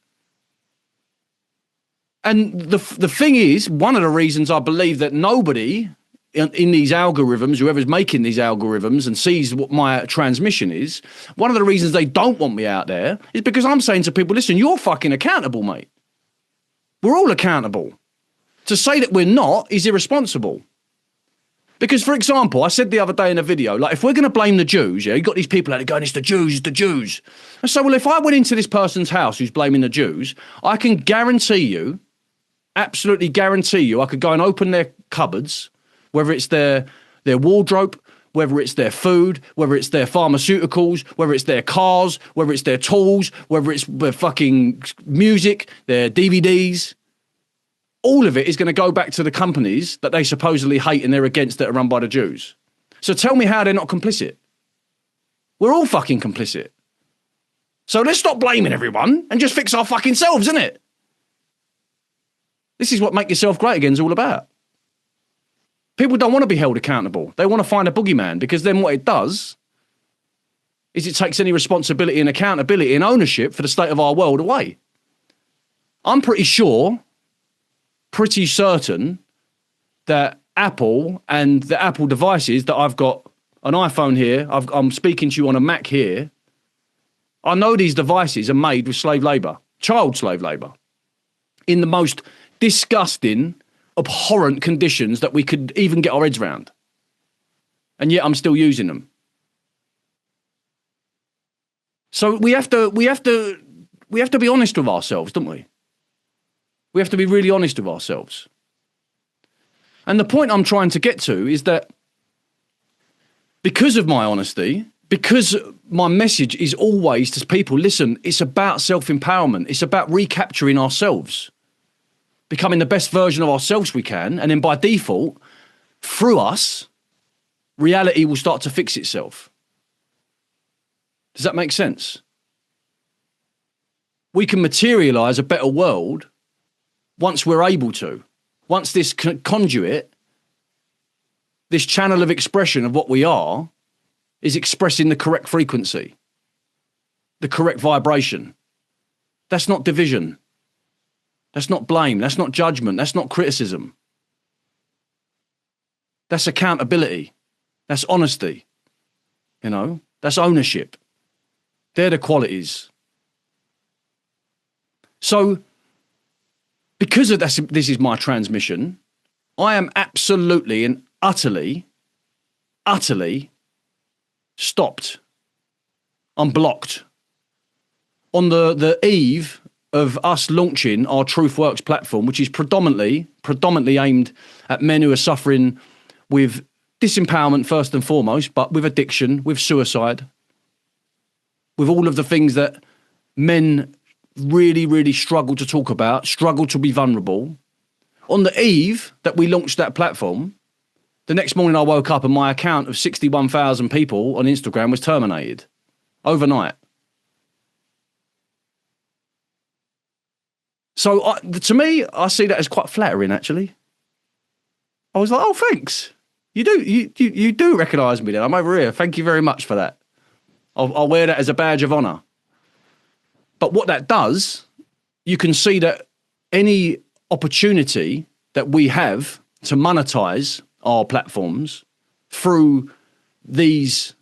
And the thing is, one of the reasons I believe that nobody in these algorithms, whoever's making these algorithms and sees what my transmission is, one of the reasons they don't want me out there is because I'm saying to people, listen, you're fucking accountable, mate. We're all accountable. To say that we're not is irresponsible. Because, for example, I said the other day in a video, like, if we're going to blame the Jews, yeah, you've got these people out there going, it's the Jews, it's the Jews. And so, well, if I went into this person's house who's blaming the Jews, I can guarantee you, absolutely guarantee you, I could go and open their cupboards, whether it's their wardrobe, whether it's their food, whether it's their pharmaceuticals, whether it's their cars, whether it's their tools, whether it's their fucking music, their DVDs. All of it is going to go back to the companies that they supposedly hate and they're against that are run by the Jews. So tell me how they're not complicit. We're all fucking complicit. So let's stop blaming everyone and just fix our fucking selves, innit? This is what Make Yourself Great Again is all about. People don't want to be held accountable. They want to find a boogeyman, because then what it does is it takes any responsibility and accountability and ownership for the state of our world away. I'm pretty certain that Apple and the Apple devices that I've got an iPhone here, I'm speaking to you on a Mac here. I know these devices are made with slave labour, child slave labour, in the most disgusting, abhorrent conditions that we could even get our heads around. And yet I'm still using them. So we have to be honest with ourselves, don't we? We have to be really honest with ourselves. And the point I'm trying to get to is that because of my honesty, because my message is always to people, listen, it's about self-empowerment. It's about recapturing ourselves, becoming the best version of ourselves we can. And then by default, through us, reality will start to fix itself. Does that make sense? We can materialize a better world once we're able to. Once this conduit, this channel of expression of what we are, is expressing the correct frequency, the correct vibration. That's not division. That's not blame. That's not judgment. That's not criticism. That's accountability. That's honesty. You know, that's ownership. They're the qualities. So, because of this is my transmission, I am absolutely and utterly stopped. I'm blocked. On the eve of us launching our Truth Works platform, which is predominantly aimed at men who are suffering with disempowerment first and foremost, but with addiction, with suicide, with all of the things that men really, really struggle to talk about, struggle to be vulnerable. On the eve that we launched that platform, the next morning I woke up and my account of 61,000 people on Instagram was terminated overnight. So to me, I see that as quite flattering, actually. I was like, oh, thanks. You do recognise me then. I'm over here. Thank you very much for that. I'll wear that as a badge of honour. But what that does, you can see that any opportunity that we have to monetize our platforms through these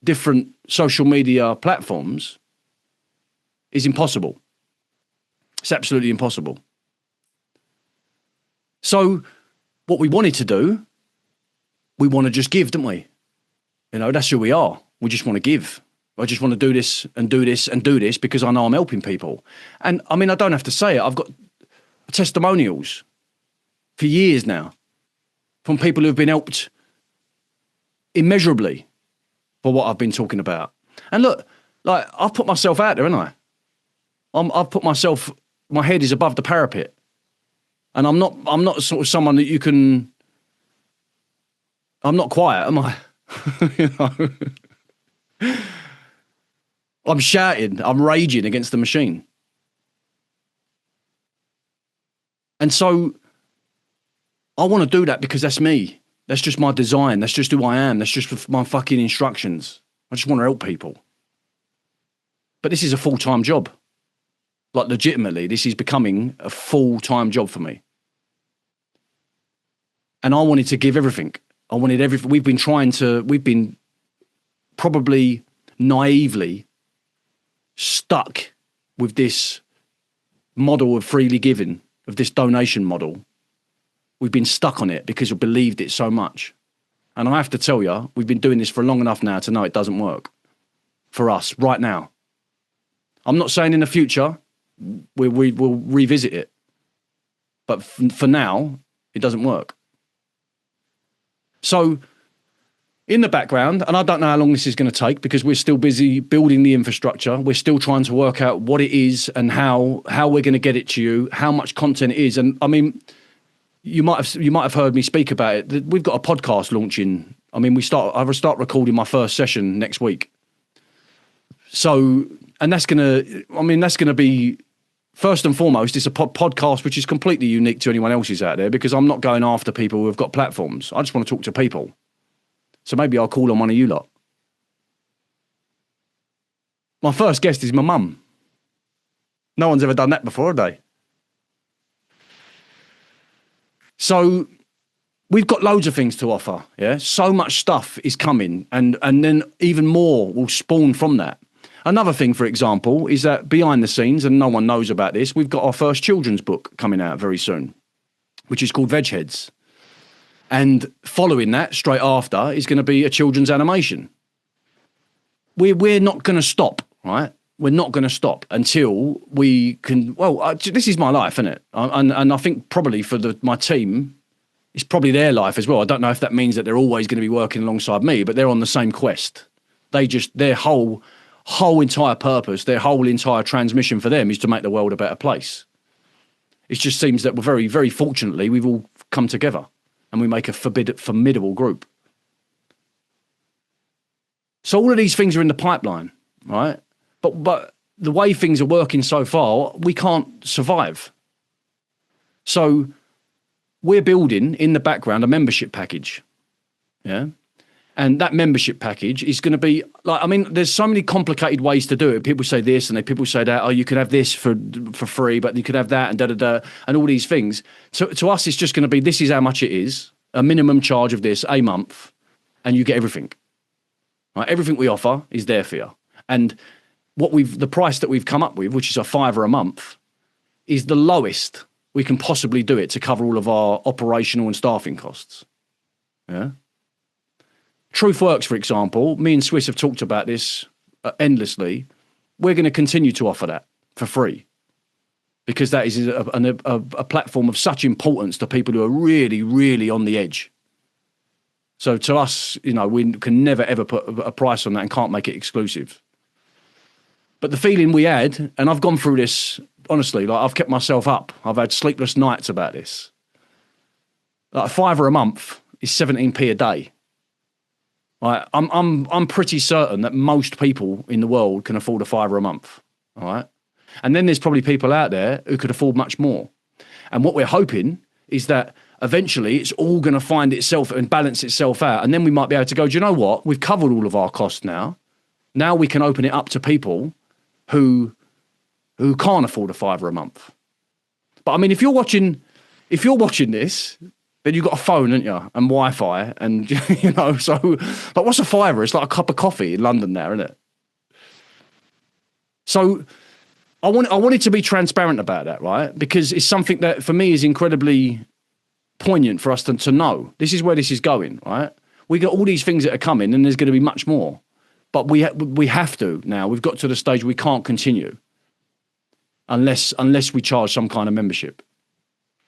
different social media platforms is impossible. It's absolutely impossible. So what we wanted to do, we want to just give, don't we? You know, that's who we are. We just want to give. I just want to do this and do this and do this because I know I'm helping people. And I mean, I don't have to say it. I've got testimonials for years now from people who've been helped immeasurably for what I've been talking about. And look, like, I've put myself out there, haven't I? I've put myself, my head is above the parapet. And I'm not sort of someone that you can, I'm not quiet, am I? You know? I'm shouting, I'm raging against the machine. And so I want to do that because that's me. That's just my design. That's just who I am. That's just my fucking instructions. I just want to help people. But this is a full-time job. Like, legitimately, this is becoming a full-time job for me. And I wanted to give everything. I wanted everything. We've been probably naively stuck with this model of freely giving, of this donation model. We've been stuck on it because we believed it so much. And I have to tell you, we've been doing this for long enough now to know it doesn't work for us right now. I'm not saying in the future we'll revisit it, but for now, it doesn't work. So in the background, and I don't know how long this is going to take because we're still busy building the infrastructure. We're still trying to work out what it is and how we're going to get it to you, how much content it is. And I mean, you might have heard me speak about it. We've got a podcast launching. I mean, I will start recording my first session next week. So, and that's going to be, first and foremost, it's a podcast which is completely unique to anyone else's out there because I'm not going after people who have got platforms. I just want to talk to people. So maybe I'll call on one of you lot. My first guest is my mum. No one's ever done that before, have they? So we've got loads of things to offer, yeah? So much stuff is coming, and then even more will spawn from that. Another thing, for example, is that behind the scenes, and no one knows about this, we've got our first children's book coming out very soon, which is called Veg Heads. And following that, straight after, is going to be a children's animation. We're not going to stop, right? We're not going to stop until we can. Well, this is my life, isn't it? And I think probably for my team, it's probably their life as well. I don't know if that means that they're always going to be working alongside me, but they're on the same quest. Their whole entire purpose, their whole entire transmission for them is to make the world a better place. It just seems that we're very, very fortunately, we've all come together and we make a formidable group. So all of these things are in the pipeline, right? But the way things are working so far, we can't survive. So we're building in the background a membership package, yeah? And that membership package is going to be like, I mean, there's so many complicated ways to do it. People say this and people say that. Oh, you can have this for free, but you could have that and and all these things. So to us, it's just going to be, this is how much it is, a minimum charge of this a month, and you get everything. Right? Everything we offer is there for you. And the price that we've come up with, which is $5 a month, is the lowest we can possibly do it to cover all of our operational and staffing costs. Yeah. Truth Works, for example, me and Swiss have talked about this endlessly. We're going to continue to offer that for free because that is a platform of such importance to people who are really, really on the edge. So to us, you know, we can never, ever put a price on that and can't make it exclusive. But the feeling we had, and I've gone through this, honestly, like I've kept myself up. I've had sleepless nights about this. Like $5 a month is 17p a day. Right, I'm pretty certain that most people in the world can afford $5 a month. All right, and then there's probably people out there who could afford much more. And what we're hoping is that eventually it's all going to find itself and balance itself out, and then we might be able to go, do you know what? We've covered all of our costs now. Now we can open it up to people who can't afford $5 a month. But I mean, if you're watching this, then you've got a phone, haven't you? And Wi-Fi, and you know, so, but what's $5? It's like a cup of coffee in London now, isn't it? So I wanted to be transparent about that, right? Because it's something that for me is incredibly poignant for us to know. This is where this is going, right? We got all these things that are coming, and there's going to be much more. But we have to now. We've got to the stage we can't continue unless we charge some kind of membership.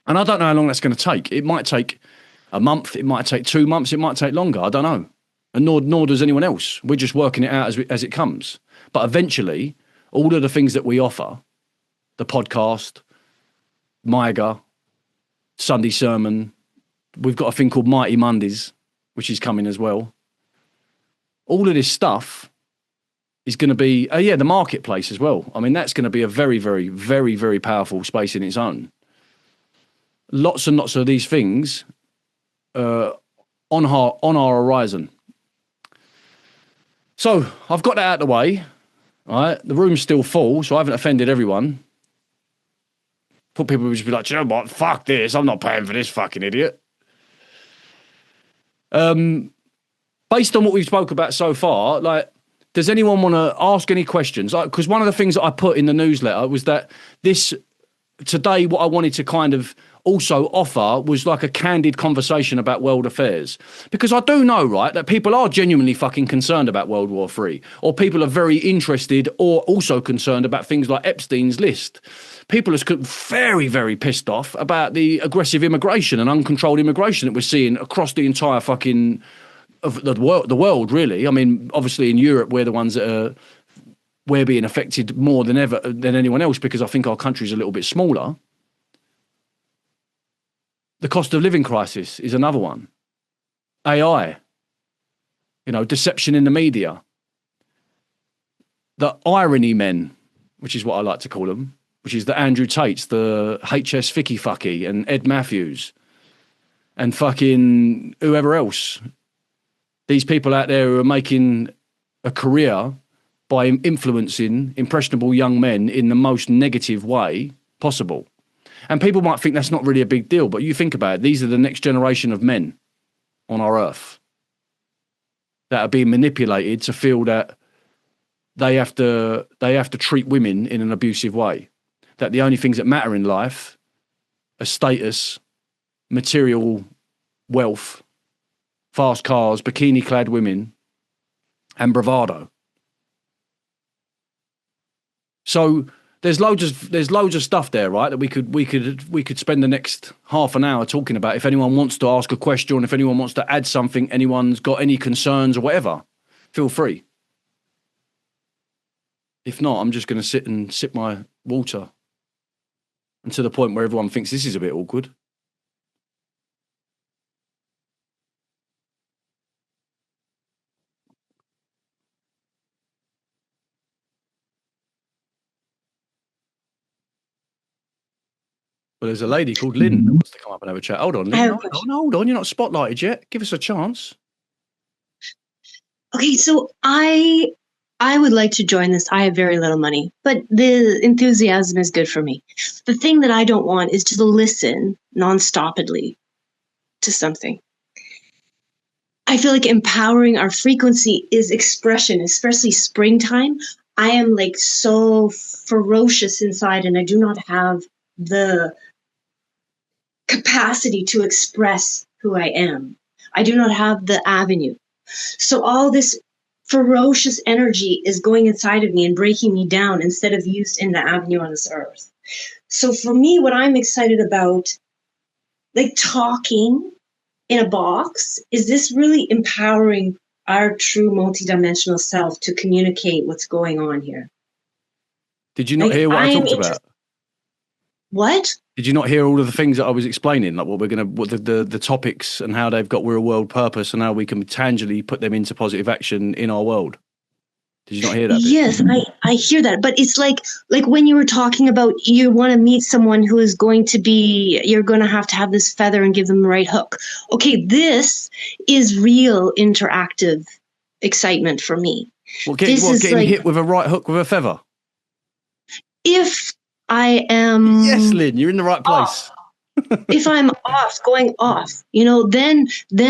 And I don't know how long that's going to take. It might take a month. It might take 2 months. It might take longer. I don't know. And nor does anyone else. We're just working it out as it comes. But eventually, all of the things that we offer, the podcast, MYGA, Sunday sermon. We've got a thing called Mighty Mondays, which is coming as well. All of this stuff is going to be, the marketplace as well. I mean, that's going to be a very, very, very, very powerful space in its own. Lots and lots of these things on our horizon. So I've got that out of the way. All right, the room's still full, so I haven't offended everyone. Put people would just be like, you know what? Fuck this! I'm not paying for this fucking idiot. Based on what we've spoke about so far, like, does anyone want to ask any questions? Because one of the things that I put in the newsletter was that today, what I wanted to kind of also offer was like a candid conversation about world affairs. Because I do know, right, that people are genuinely fucking concerned about World War III, or people are very interested or also concerned about things like Epstein's list. People are very, very pissed off about the aggressive immigration and uncontrolled immigration that we're seeing across the entire fucking of the world, really. I mean, obviously in Europe, we're the ones that we're being affected more than ever than anyone else because I think our country's a little bit smaller. The cost of living crisis is another one. AI, deception in the media. The irony men, which is what I like to call them, which is the Andrew Tates, the HS Ficky Fucky and Ed Matthews and fucking whoever else. These people out there who are making a career by influencing impressionable young men in the most negative way possible. And people might think that's not really a big deal, but you think about it, these are the next generation of men on our earth that are being manipulated to feel that they have to treat women in an abusive way. That the only things that matter in life are status, material wealth, fast cars, bikini-clad women, and bravado. So there's loads of stuff there, right, that we could spend the next half an hour talking about. If anyone wants to ask a question, if anyone wants to add something, anyone's got any concerns or whatever, feel free. If not, I'm just going to sit and sip my water, and to the point where everyone thinks this is a bit awkward. Well, there's a lady called Lynn that wants to come up and have a chat. Hold on, Lynn. Hold on. You're not spotlighted yet. Give us a chance. Okay, so I would like to join this. I have very little money, but the enthusiasm is good for me. The thing that I don't want is to listen non-stoppedly to something. I feel like empowering our frequency is expression, especially springtime. I am like so ferocious inside, and I do not have the capacity to express who I am. I do not have the avenue. So all this ferocious energy is going inside of me and breaking me down instead of used in the avenue on this earth. So for me, what I'm excited about, like talking in a box, is this really empowering our true multidimensional self to communicate what's going on here? Did you not hear what I talked about? What? Did you not hear all of the things that I was explaining, like what the topics and how they've got real world purpose and how we can tangibly put them into positive action in our world? Did you not hear that? Yes, I hear that, but it's like when you were talking about you want to meet someone who is going to be, you're going to have this feather and give them the right hook. Okay, this is real interactive excitement for me. Getting hit with a right hook with a feather? If I am... Yes, Lynn, you're in the right place. If I'm going off, then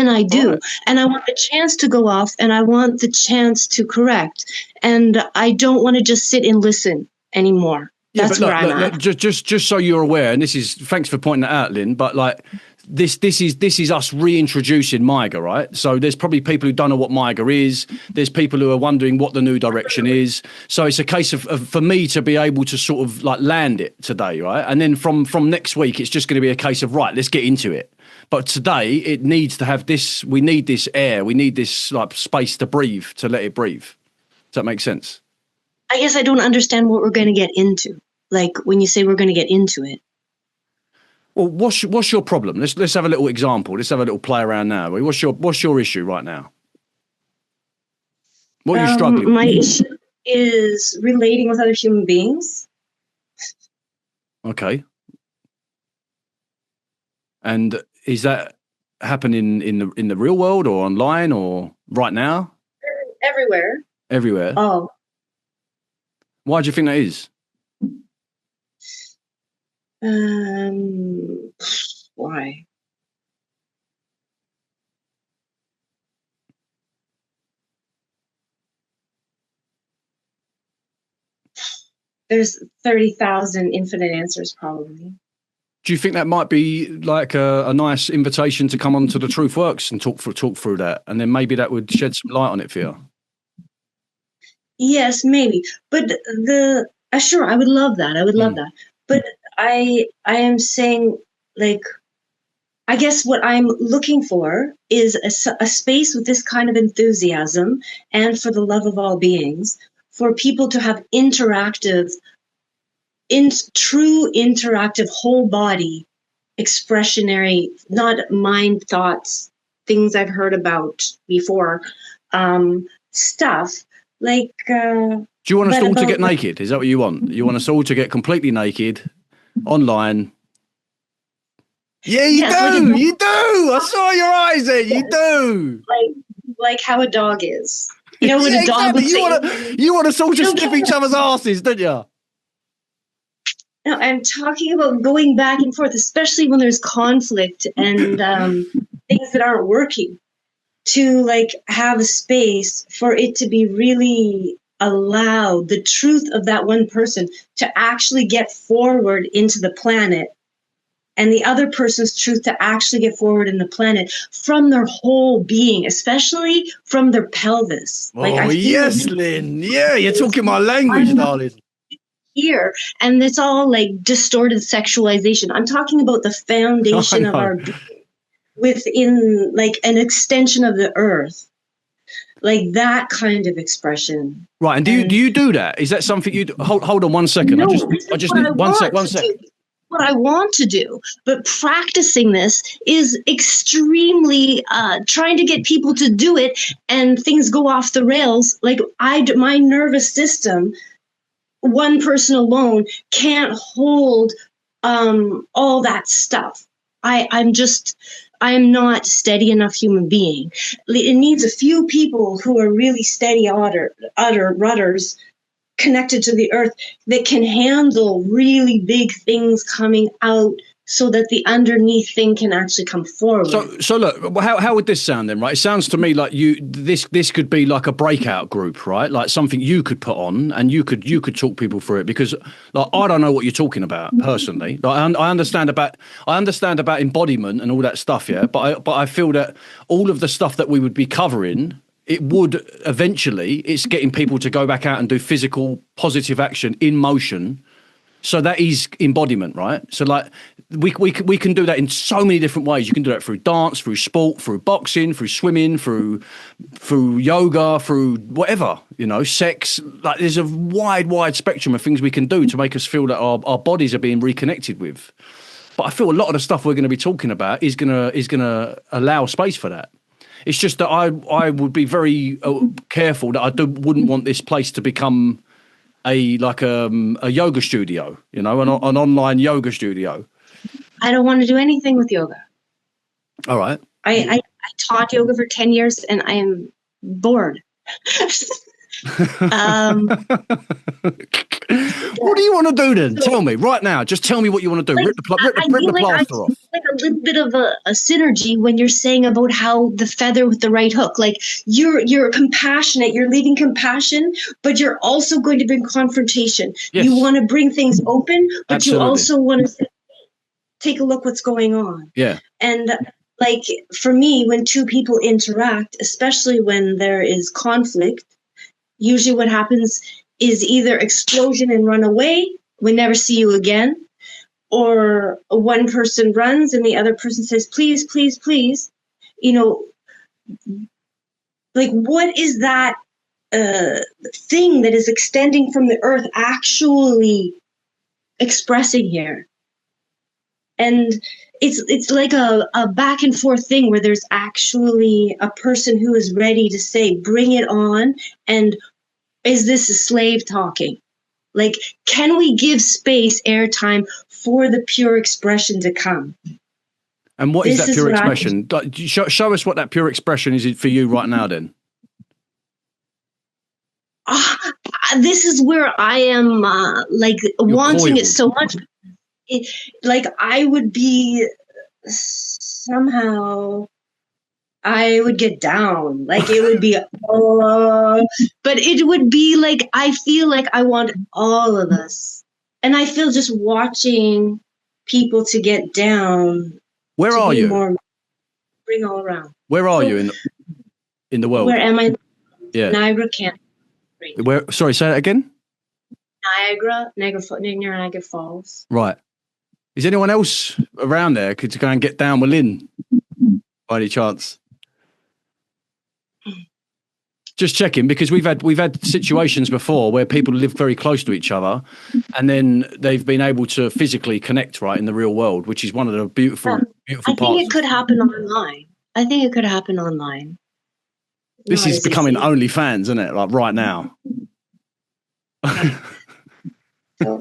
I do. Right. And I want the chance to go off, and I want the chance to correct. And I don't want to just sit and listen anymore. That's where I'm at. Just so you're aware, and thanks for pointing that out, Lynn, but like this is us reintroducing MYGA, right? So there's probably people who don't know what MYGA is. There's people who are wondering what the new direction is. So it's a case of for me to be able to sort of like land it today, right? And then from next week, it's just going to be a case of, right, let's get into it. But today it needs to have this, we need this air, we need this like space to breathe, to let it breathe. Does that make sense? I guess I don't understand what we're going to get into. Like when you say we're going to get into it. Well, what's your problem? Let's have a little example. Let's have a little play around now. What's your issue right now? What are you struggling My with? issue is relating with other human beings. Okay. And is that happening in the real world or online or right now? Everywhere. Everywhere. Oh. Why do you think that is? Why? There's 30,000 infinite answers, probably. Do you think that might be like a nice invitation to come on to the Truth Works and talk through that, and then maybe that would shed some light on it for you? Yes, maybe. But sure, I would love that. I would love that. But I am saying, like, I guess what I'm looking for is a space with this kind of enthusiasm and for the love of all beings, for people to have true interactive whole body expressionary, not mind thoughts, things I've heard about before, stuff like. Do you want us all to get naked? Is that what you want? You want us all to get completely naked online? Yeah, you do. Like you do. I saw your eyes there. You do. Like how a dog is. You know what a dog would say. You want us all to sniff each other's asses, don't you? No, I'm talking about going back and forth, especially when there's conflict and things that aren't working, to like have a space for it to be really allowed, the truth of that one person to actually get forward into the planet, and the other person's truth to actually get forward in the planet from their whole being, especially from their pelvis. Oh, yes, Lynn. Yeah, you're talking my language, darling. Here, and it's all like distorted sexualization. I'm talking about the foundation of our being within, like, an extension of the earth, like that kind of expression. Right, and do you do that? Is that something you do? Hold on 1 second. No, I just need one sec. What I want to do, but practicing this is extremely trying to get people to do it, and things go off the rails. Like my nervous system, one person alone can't hold all that stuff. I'm not steady enough human being. It needs a few people who are really steady rudders connected to the earth that can handle really big things coming out, so that the underneath thing can actually come forward. So look, how would this sound then, right? It sounds to me like this could be like a breakout group, right? Like something you could put on, and you could talk people through it, because like I don't know what you're talking about personally. Like I understand about embodiment and all that stuff, yeah. But I feel that all of the stuff that we would be covering, it would eventually, it's getting people to go back out and do physical positive action in motion. So that is embodiment, right? So like we can do that in so many different ways. You can do that through dance, through sport, through boxing, through swimming, through yoga, through whatever, sex. Like there's a wide spectrum of things we can do to make us feel that our bodies are being reconnected with. But I feel a lot of the stuff we're going to be talking about is gonna allow space for that. It's just that I would be very careful that I wouldn't want this place to become a yoga studio, an online yoga studio. I don't want to do anything with yoga. All right. I taught yoga for 10 years and I am bored. What do you want to do then? Tell me right now. Just tell me what you want to do. Rip the plaster off. Like a little bit of a synergy when you're saying about how the feather with the right hook. Like you're compassionate. You're leaving compassion, but you're also going to bring confrontation. Yes. You want to bring things open, but Absolutely. You also want to take a look what's going on. Yeah. And like for me, when two people interact, especially when there is conflict, usually what happens is either explosion and run away, we never see you again, or one person runs and the other person says, please, please, please. Like what is that thing that is extending from the earth actually expressing here? And it's like a back and forth thing where there's actually a person who is ready to say, bring it on. And is this a slave talking? Like, can we give space, airtime for the pure expression to come? And what is that pure expression? Show us what that pure expression is for you right now, then. This is where I am, like, wanting it so much. Like, I would be somehow, I would get down. Like, it would be, but it would be like, I feel like I want all of us. And I feel just watching people to get down. Where are you? Bring all around. Where are you in the world? Where am I? Yeah. Niagara, Canada. Where? Sorry, say that again. Niagara Falls. Right. Is anyone else around there could go and get down with Lynn by any chance? Just checking, because we've had situations before where people live very close to each other, and then they've been able to physically connect right in the real world, which is one of the beautiful parts. I think it could happen online. This is becoming OnlyFans, isn't it? Like right now. So,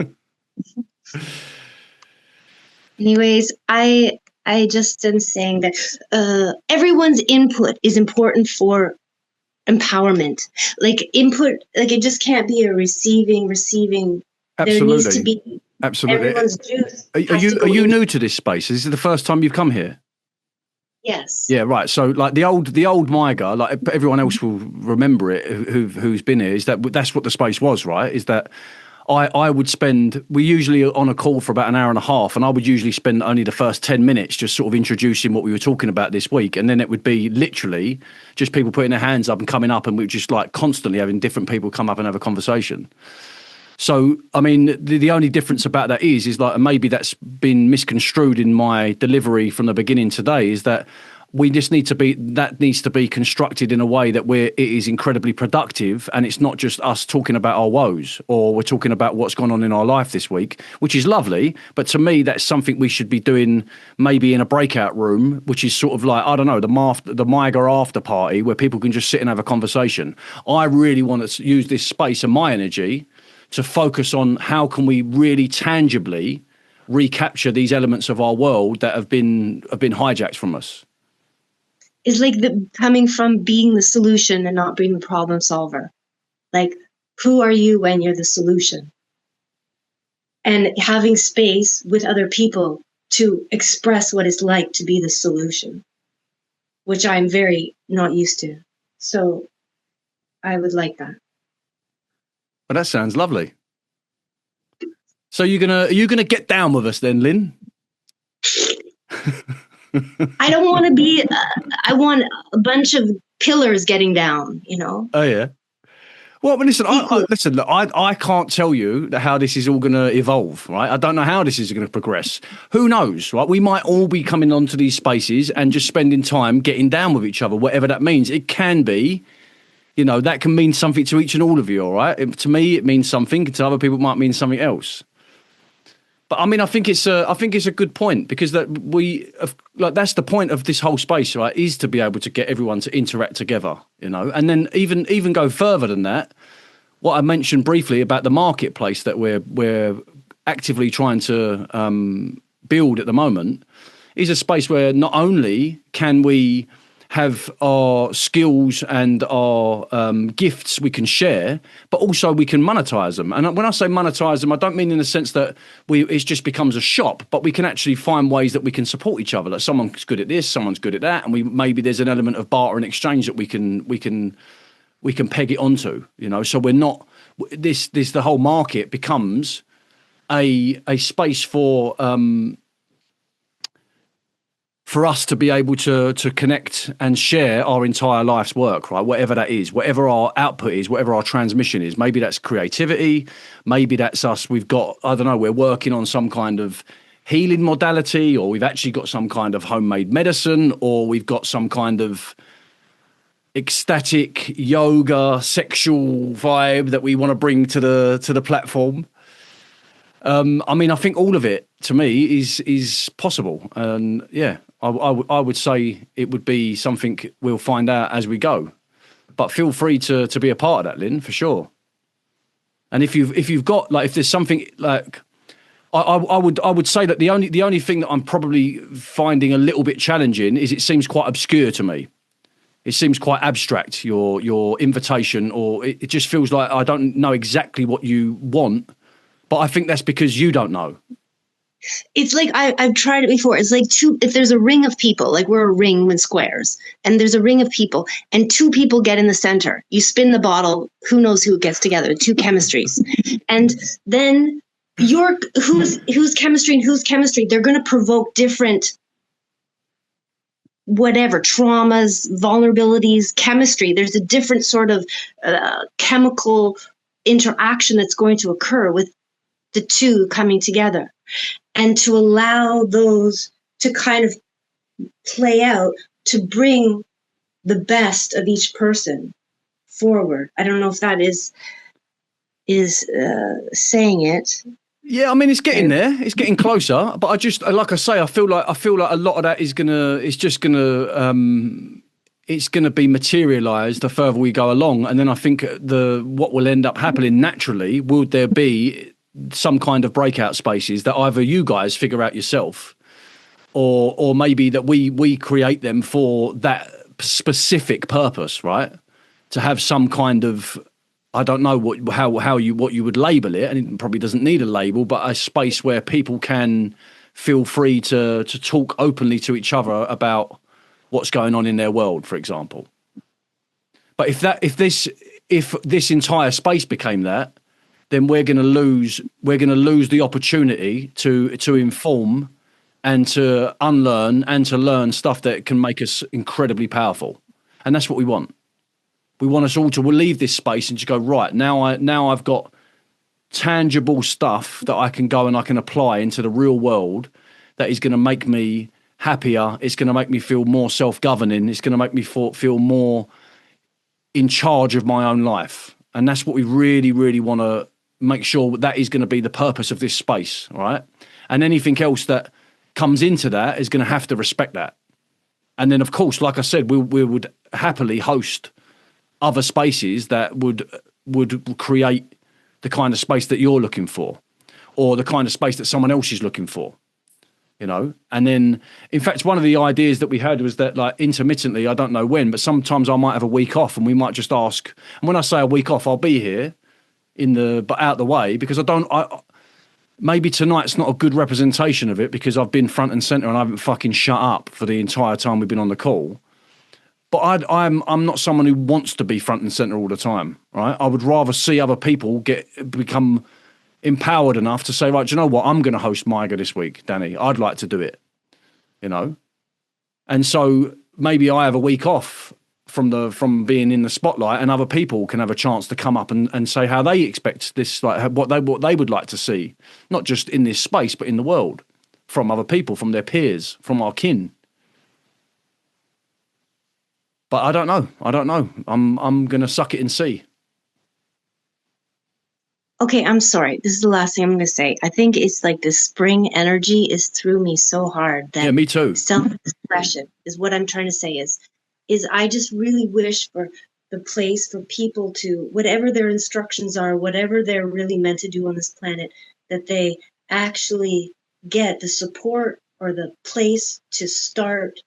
anyways, I just am saying that everyone's input is important for empowerment. Like input, like it just can't be a receiving. Absolutely. There needs to be everyone's juice. Are you new to this space? Is this the first time you've come here? Yes. Yeah, right. So like the old MYGA, like everyone else will remember it who's been here, is that's what the space was, right? Is that I would spend, we usually on a call for about an hour and a half, and I would usually spend only the first 10 minutes just sort of introducing what we were talking about this week. And then it would be literally just people putting their hands up and coming up, and we were just like constantly having different people come up and have a conversation. So, I mean, the only difference about that is like, maybe that's been misconstrued in my delivery from the beginning today, is that we just needs to be constructed in a way that it is incredibly productive, and it's not just us talking about our woes, or we're talking about what's gone on in our life this week, which is lovely. But to me, that's something we should be doing maybe in a breakout room, which is sort of like, I don't know, the MYGA after party where people can just sit and have a conversation. I really want to use this space and my energy to focus on how can we really tangibly recapture these elements of our world that have been hijacked from us. It's like coming from being the solution and not being the problem solver. Like, who are you when you're the solution? And having space with other people to express what it's like to be the solution, which I'm very not used to. So I would like that. Well, that sounds lovely. So are you gonna get down with us then, Lynn? I don't want to be. I want a bunch of pillars getting down. You know. Oh yeah. Well, but listen, I can't tell you how this is all going to evolve, right? I don't know how this is going to progress. Who knows, right? We might all be coming onto these spaces and just spending time getting down with each other, whatever that means. It can be. You know, that can mean something to each and all of you, all right? To me, it means something. To other people, it might mean something else. But I mean, I think it's a good point, because that's the point of this whole space, right? Is to be able to get everyone to interact together, you know, and then even go further than that. What I mentioned briefly about the marketplace that we're actively trying to build at the moment is a space where not only can we have our skills and our gifts we can share, but also we can monetize them. And when I say monetize them, I don't mean in the sense that it just becomes a shop, but we can actually find ways that we can support each other. Like someone's good at this, someone's good at that, and maybe there's an element of barter and exchange that we can peg it onto. You know, so we're not the whole market becomes a space for us to be able to connect and share our entire life's work, right? Whatever that is, whatever our output is, whatever our transmission is. Maybe that's creativity. Maybe that's us. We've got, I don't know, we're working on some kind of healing modality, or we've actually got some kind of homemade medicine, or we've got some kind of ecstatic yoga, sexual vibe that we want to bring to the platform. I mean, I think all of it to me is possible, and yeah, I would say it would be something we'll find out as we go. But feel free to be a part of that, Lynn, for sure. And if you've got like, if there's something like, I would say that the only thing that I'm probably finding a little bit challenging is it seems quite obscure to me. It seems quite abstract, your invitation, or it just feels like I don't know exactly what you want. But I think that's because you don't know. It's like I've tried it before. It's like if there's a ring of people, like we're a ring with squares, and there's a ring of people, and two people get in the center. You spin the bottle, who knows who gets together, two chemistries. And then who's chemistry and who's chemistry, they're going to provoke different whatever, traumas, vulnerabilities, chemistry. There's a different sort of chemical interaction that's going to occur with the two coming together. And to allow those to kind of play out, to bring the best of each person forward. I don't know if that is saying it. Yeah, I mean, it's getting there. It's getting closer. But I just, like I say, I feel like a lot of that is it's gonna be materialised the further we go along. And then I think what will end up happening naturally, will there be some kind of breakout spaces that either you guys figure out yourself, or maybe that we create them for that specific purpose, right? To have some kind of, I don't know what you would label it, and it probably doesn't need a label, but a space where people can feel free to talk openly to each other about what's going on in their world, for example. But if this entire space became that, then we're going to lose the opportunity to inform and to unlearn and to learn stuff that can make us incredibly powerful. And that's what we want. We want us all to leave this space and just go, right, now I've got tangible stuff that I can go and I can apply into the real world that is going to make me happier. It's going to make me feel more self-governing. It's going to make me feel more in charge of my own life. And that's what we really, really want to make sure that is going to be the purpose of this space, right? And anything else that comes into that is going to have to respect that. And then, of course, like I said, we would happily host other spaces that would create the kind of space that you're looking for, or the kind of space that someone else is looking for, you know? And then, in fact, one of the ideas that we had was that, like, intermittently, I don't know when, but sometimes I might have a week off and we might just ask, and when I say a week off, I'll be here but out the way, because maybe tonight's not a good representation of it because I've been front and center and I haven't fucking shut up for the entire time we've been on the call. But I'm not someone who wants to be front and center all the time, right? I would rather see other people become empowered enough to say, right, do you know what? I'm going to host MYGA this week, Danny. I'd like to do it, you know? And so maybe I have a week off from being in the spotlight, and other people can have a chance to come up and say how they expect this, like what they would like to see, not just in this space, but in the world, from other people, from their peers, from our kin. But I don't know. I'm going to suck it and see. Okay, I'm sorry. This is the last thing I'm going to say. I think it's like the spring energy is through me so hard that, yeah, me too. Self-expression is what I'm trying to say is I just really wish for the place for people to, whatever their instructions are, whatever they're really meant to do on this planet, that they actually get the support or the place to start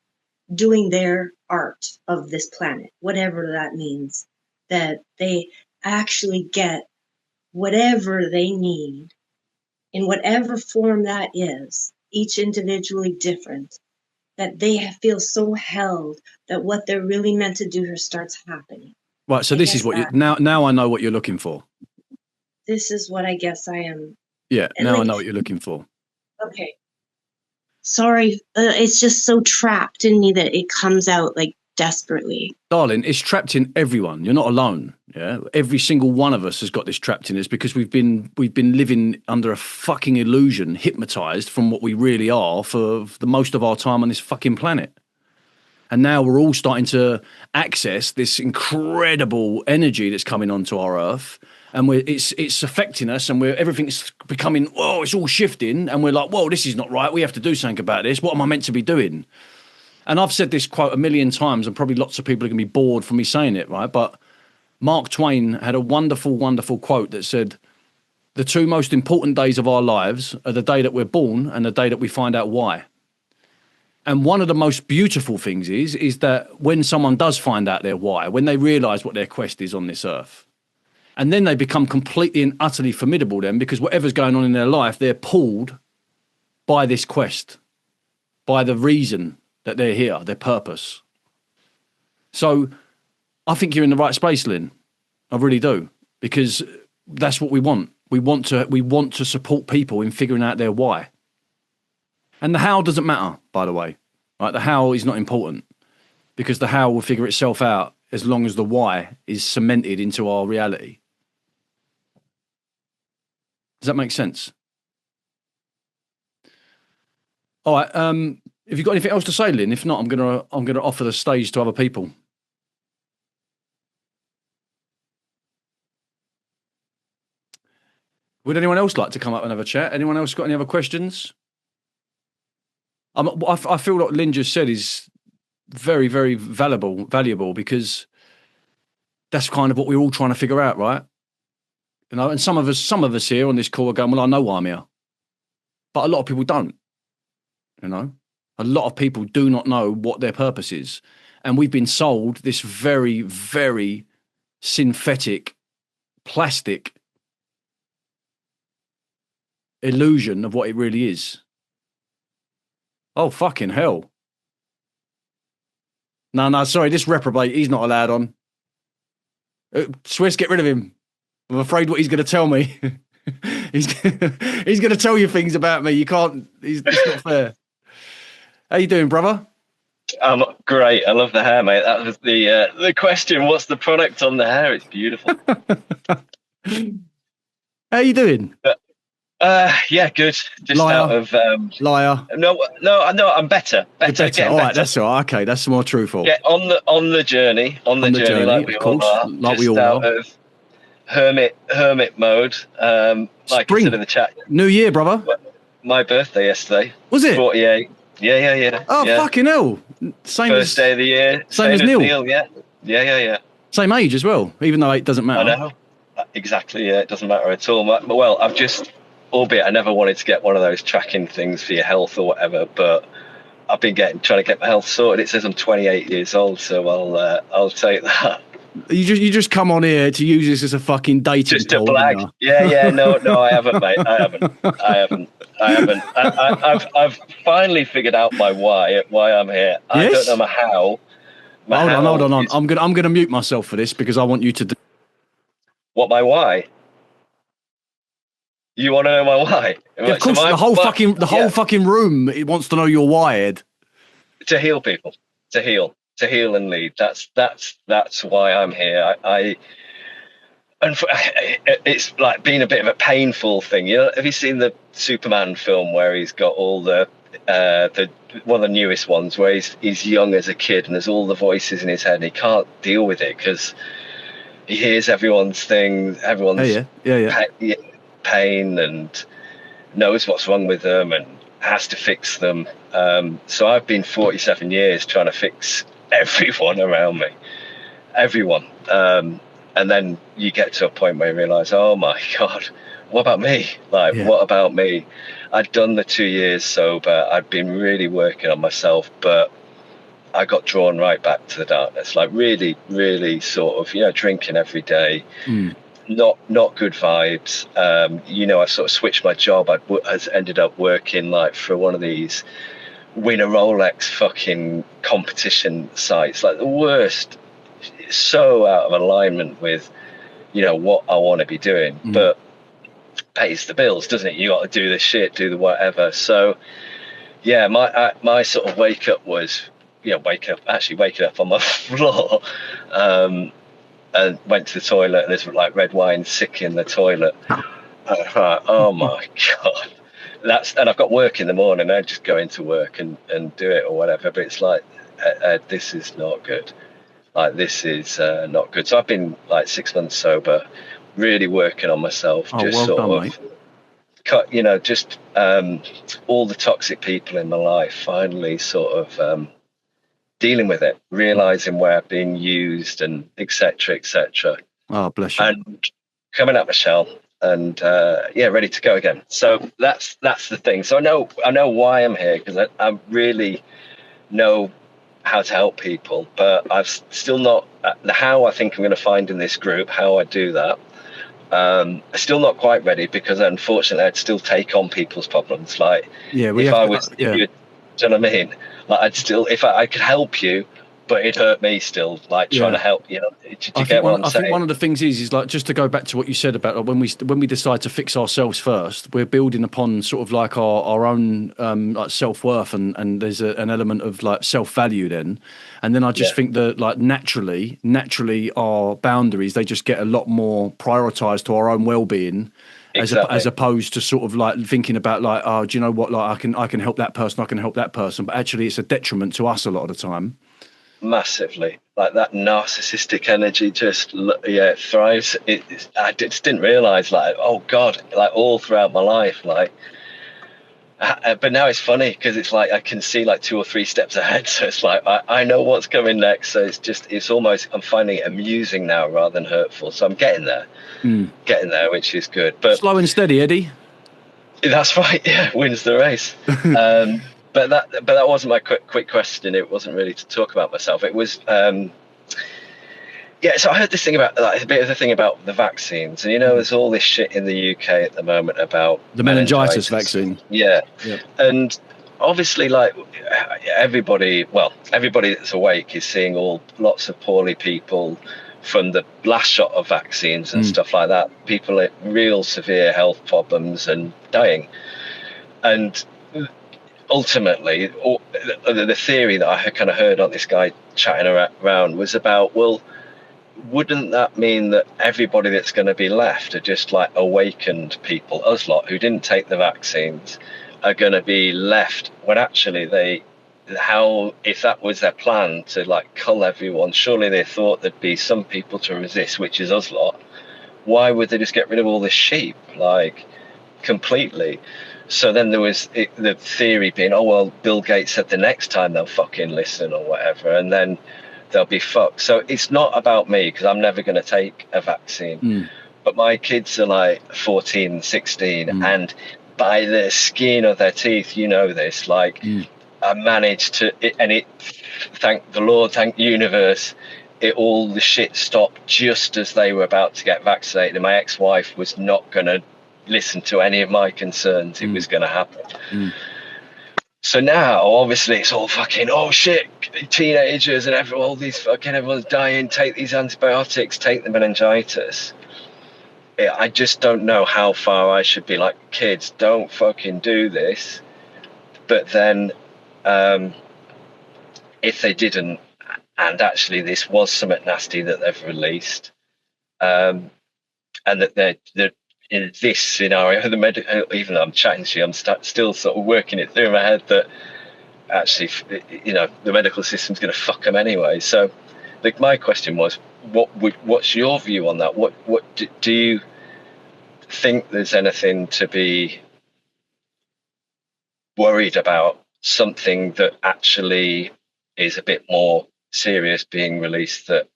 doing their art of this planet, whatever that means, that they actually get whatever they need in whatever form that is, each individually different, that they feel so held that what they're really meant to do here starts happening. Right, so this is what now I know what you're looking for. This is what I guess I am. Yeah, now I know what you're looking for. Okay. Sorry, it's just so trapped in me that it comes out like desperately. Darling, it's trapped in everyone. You're not alone. Yeah, every single one of us has got this trapped in us because we've been living under a fucking illusion, hypnotized from what we really are for the most of our time on this fucking planet. And now we're all starting to access this incredible energy that's coming onto our earth, and it's affecting us, and everything's becoming, whoa, it's all shifting, and we're like, whoa, this is not right. We have to do something about this. What am I meant to be doing? And I've said this quote a million times, and probably lots of people are going to be bored from me saying it, right? But Mark Twain had a wonderful, wonderful quote that said, the two most important days of our lives are the day that we're born and the day that we find out why. And one of the most beautiful things is that when someone does find out their why, when they realise what their quest is on this earth, and then they become completely and utterly formidable then, because whatever's going on in their life, they're pulled by this quest, by the reason that they're here, their purpose. So I think you're in the right space, Lynn. I really do, because that's what we want. We want to support people in figuring out their why. And the how doesn't matter, by the way. Right? The how is not important, because the how will figure itself out as long as the why is cemented into our reality. Does that make sense? All right. Have you got anything else to say, Lynn? If not, I'm gonna offer the stage to other people. Would anyone else like to come up and have a chat? Anyone else got any other questions? I feel what Lynn just said is very, very valuable, because that's kind of what we're all trying to figure out, right? You know, and some of us here on this call are going, well, I know why I'm here. But a lot of people don't. You know? A lot of people do not know what their purpose is. And we've been sold this very, very synthetic, plastic illusion of what it really is. Oh, fucking hell. No, sorry, this reprobate, he's not allowed on. Swiss, get rid of him. I'm afraid what he's going to tell me. he's going to tell you things about me. You can't, it's not fair. How you doing, brother? I'm great. I love the hair, mate. That was the question. What's the product on the hair? It's beautiful. How you doing? Yeah, good. Just Liar. Out of Liar. No, I'm better. You're better. All right, that's all right. Okay, that's more truthful. Yeah, on the journey, like we all are. Like we all are. Of hermit mode. Like I said in the chat. New Year, brother. My birthday yesterday. Was it? 48. Yeah. Oh, yeah. Fucking hell. First day of the year. Same as Neil. Yeah. Same age as well, even though it doesn't matter. I know. Exactly, yeah. It doesn't matter at all. Well, I've just, albeit I never wanted to get one of those tracking things for your health or whatever, but I've been trying to get my health sorted. It says I'm 28 years old, so I'll take that. You just come on here to use this as a fucking dating just to poll, blag. Yeah. No, I haven't, mate. I haven't. I've finally figured out my why I'm here. Yes? I don't know my how. Hold on. I'm gonna mute myself for this because I want you to do. What, my why? You want to know my why? Yeah, of course, the whole fucking room, it wants to know your why, Ed. To heal people, to heal and lead. That's why I'm here. It's like been a bit of a painful thing. You know, have you seen the Superman film where he's got all the one of the newest ones where he's young as a kid and there's all the voices in his head and he can't deal with it because he hears everyone's pain and knows what's wrong with them and has to fix them. So I've been 47 years trying to fix everyone around me, everyone. And then you get to a point where you realise, oh my God, what about me? What about me? I'd done the 2 years sober. I'd been really working on myself, but I got drawn right back to the darkness, like really, really sort of, drinking every day, not good vibes. I sort of switched my job. I ended up working like for one of these win a Rolex fucking competition sites, like the worst. So out of alignment with, what I want to be doing, but pays the bills, doesn't it? You got to do the shit, do the whatever. So, yeah, my sort of wake up was, waking up on my floor, and went to the toilet, and there's like red wine sick in the toilet. Oh my God. And I've got work in the morning. I just go into work and do it or whatever. But it's like, this is not good. Like, this is not good. So I've been like 6 months sober, really working on myself. Oh, Just well sort done, of mate. cut, just all the toxic people in my life. Finally, sort of dealing with it, realizing where I've been used, and etc. etc. Oh, bless you. And coming out my shell, and ready to go again. So that's the thing. So I know why I'm here, because I really know how to help people, but I've still not the how I think I'm going to find in this group, how I do that. I'm still not quite ready, because unfortunately I'd still take on people's problems. Like, Yeah, if I was, do you know what I mean? Like, I'd still, if I could help you, but it hurt me still, like trying to help, do you get what I'm saying? I think one of the things is like, just to go back to what you said about, like, when we decide to fix ourselves first, we're building upon sort of like our own like self-worth, and there's an element of like self-value then. And then I just think that like naturally our boundaries, they just get a lot more prioritized to our own well-being. Exactly. As opposed to sort of like thinking about like, oh, do you know what, like I can help that person, I can help that person, but actually it's a detriment to us a lot of the time. Massively. Like, that narcissistic energy just thrives. I just didn't realize, like, oh god, like all throughout my life, like, but now it's funny, because it's like I can see like 2 or 3 steps ahead, so it's like I know what's coming next. So it's almost, I'm finding it amusing now rather than hurtful. So I'm getting there, which is good. But Slow and steady, Eddie. that's right. Yeah, wins the race. But that wasn't my quick question. It wasn't really to talk about myself. It was so I heard this thing about, like, a bit of the thing about the vaccines, and there's all this shit in the UK at the moment about the meningitis vaccine. Yeah. And obviously, like, everybody that's awake is seeing lots of poorly people from the last shot of vaccines and stuff like that. People with real severe health problems and dying. And ultimately, the theory that I kind of heard on this guy chatting around was about, well, wouldn't that mean that everybody that's going to be left are just like awakened people, us lot, who didn't take the vaccines, are going to be left, when actually if that was their plan to like cull everyone, surely they thought there'd be some people to resist, which is us lot. Why would they just get rid of all this sheep, like, completely? So then there was the theory being, oh well, Bill Gates said the next time they'll fucking listen or whatever, and then they'll be fucked. So it's not about me, because I'm never going to take a vaccine. But my kids are like 14, 16, and by the skin of their teeth, this, like, I managed to, thank the Lord, thank the universe, all the shit stopped just as they were about to get vaccinated. And my ex-wife was not going to listen to any of my concerns. It was going to happen. So now, obviously, it's all fucking, oh shit, teenagers and everyone's dying, take these antibiotics, take the meningitis. I just don't know how far I should be like, kids, don't fucking do this. But then, if they didn't, and actually this was something nasty that they've released, and that they're in this scenario, even though I'm chatting to you, I'm still sort of working it through in my head that actually, the medical system's going to fuck them anyway. So, like, my question was, what's your view on that? What do you think there's anything to be worried about? Something that actually is a bit more serious being released that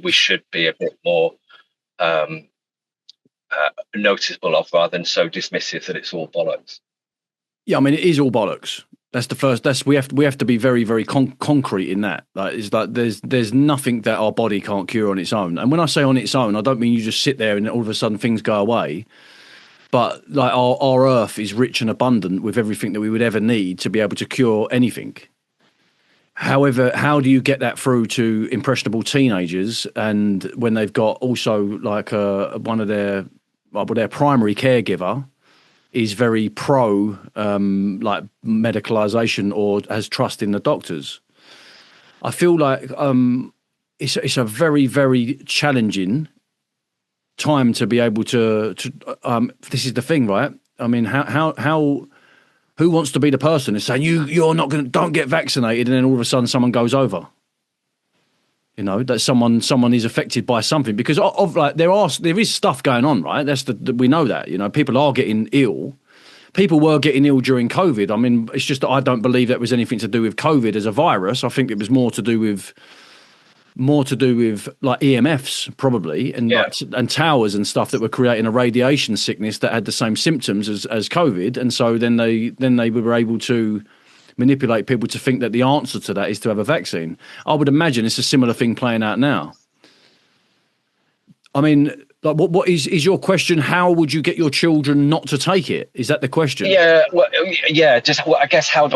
we should be a bit more noticeable of, rather than so dismissive that it's all bollocks? Yeah, I mean, it is all bollocks. That's the first. We have to be very, very concrete in that. Like, it's like there's nothing that our body can't cure on its own. And when I say on its own, I don't mean you just sit there and all of a sudden things go away. But like, our earth is rich and abundant with everything that we would ever need to be able to cure anything. However, how do you get that through to impressionable teenagers, and when they've got also like one of their primary caregiver is very pro like medicalisation or has trust in the doctors? I feel like it's a very, very challenging time to be able to this is the thing, right? I mean, how who wants to be the person who's saying you're not going to, don't get vaccinated, and then all of a sudden someone goes over? You know, that someone is affected by something, because of like there is stuff going on, right? We know that, you know, people are getting ill. People were getting ill during COVID. I mean, it's just that I don't believe that was anything to do with COVID as a virus. I think it was more to do with like EMFs probably, and and towers and stuff that were creating a radiation sickness that had the same symptoms as COVID. And so then they were able to manipulate people to think that the answer to that is to have a vaccine. I would imagine it's a similar thing playing out now. I mean, like, what is your question? How would you get your children not to take it? Is that the question? Yeah, well, yeah. Just, I guess, how would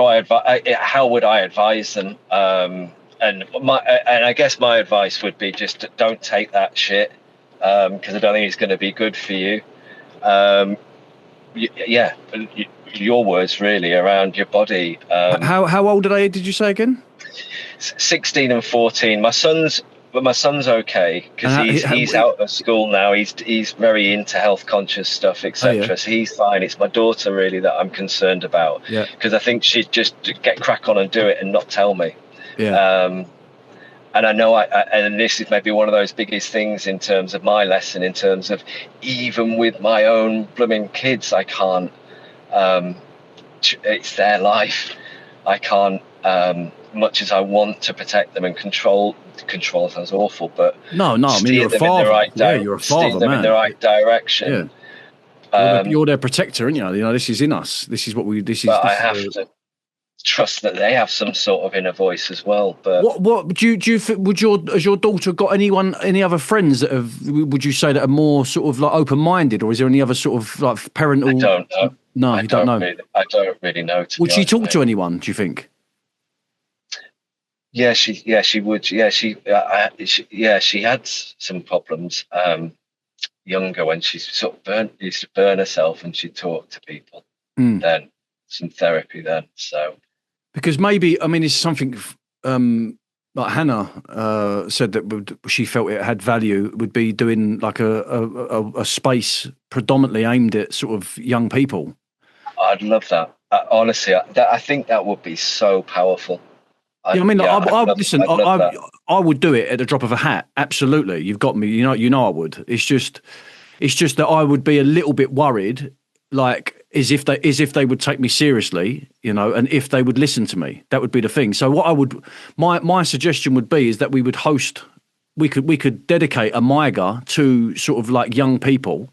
I advise them? And I guess my advice would be just don't take that shit, because I don't think it's going to be good for you. Your words really around your body. How old are they? Did you say again? 16 and 14. My son's okay, because he's out of school now. He's very into health conscious stuff, etc. Oh, yeah. So he's fine. It's my daughter really that I'm concerned about, because I think she'd just get crack on and do it and not tell me. And I know and this is maybe one of those biggest things in terms of my lesson, in terms of even with my own blooming kids, I can't. It's their life. I can't. Much as I want to protect them and control sounds awful, but no, I mean, you're a father. You're a father, steer them in the right direction. Yeah, you're their protector, aren't you? You know, this is in us. This is what we. This is. But I have to trust that they have some sort of inner voice as well. But what do you has your daughter got any other friends that would you say that are more sort of like open-minded, or is there any other sort of like parental? I don't know. No, you don't know. I don't really know. Would she talk to anyone, do you think? Yeah, she would. Yeah, she had some problems younger, when she sort of used to burn herself, and she'd talk to people. Then some therapy then. So because maybe, I mean, it's something like Hannah said that she felt it had value, would be doing like a space predominantly aimed at sort of young people. I'd love that. Honestly, I think that would be so powerful. I would do it at the drop of a hat. Absolutely, you've got me. You know, I would. It's just that I would be a little bit worried, like as if they would take me seriously, you know, and if they would listen to me. That would be the thing. So what I would, my suggestion would be is that we would host, we could dedicate a MYGA to sort of like young people.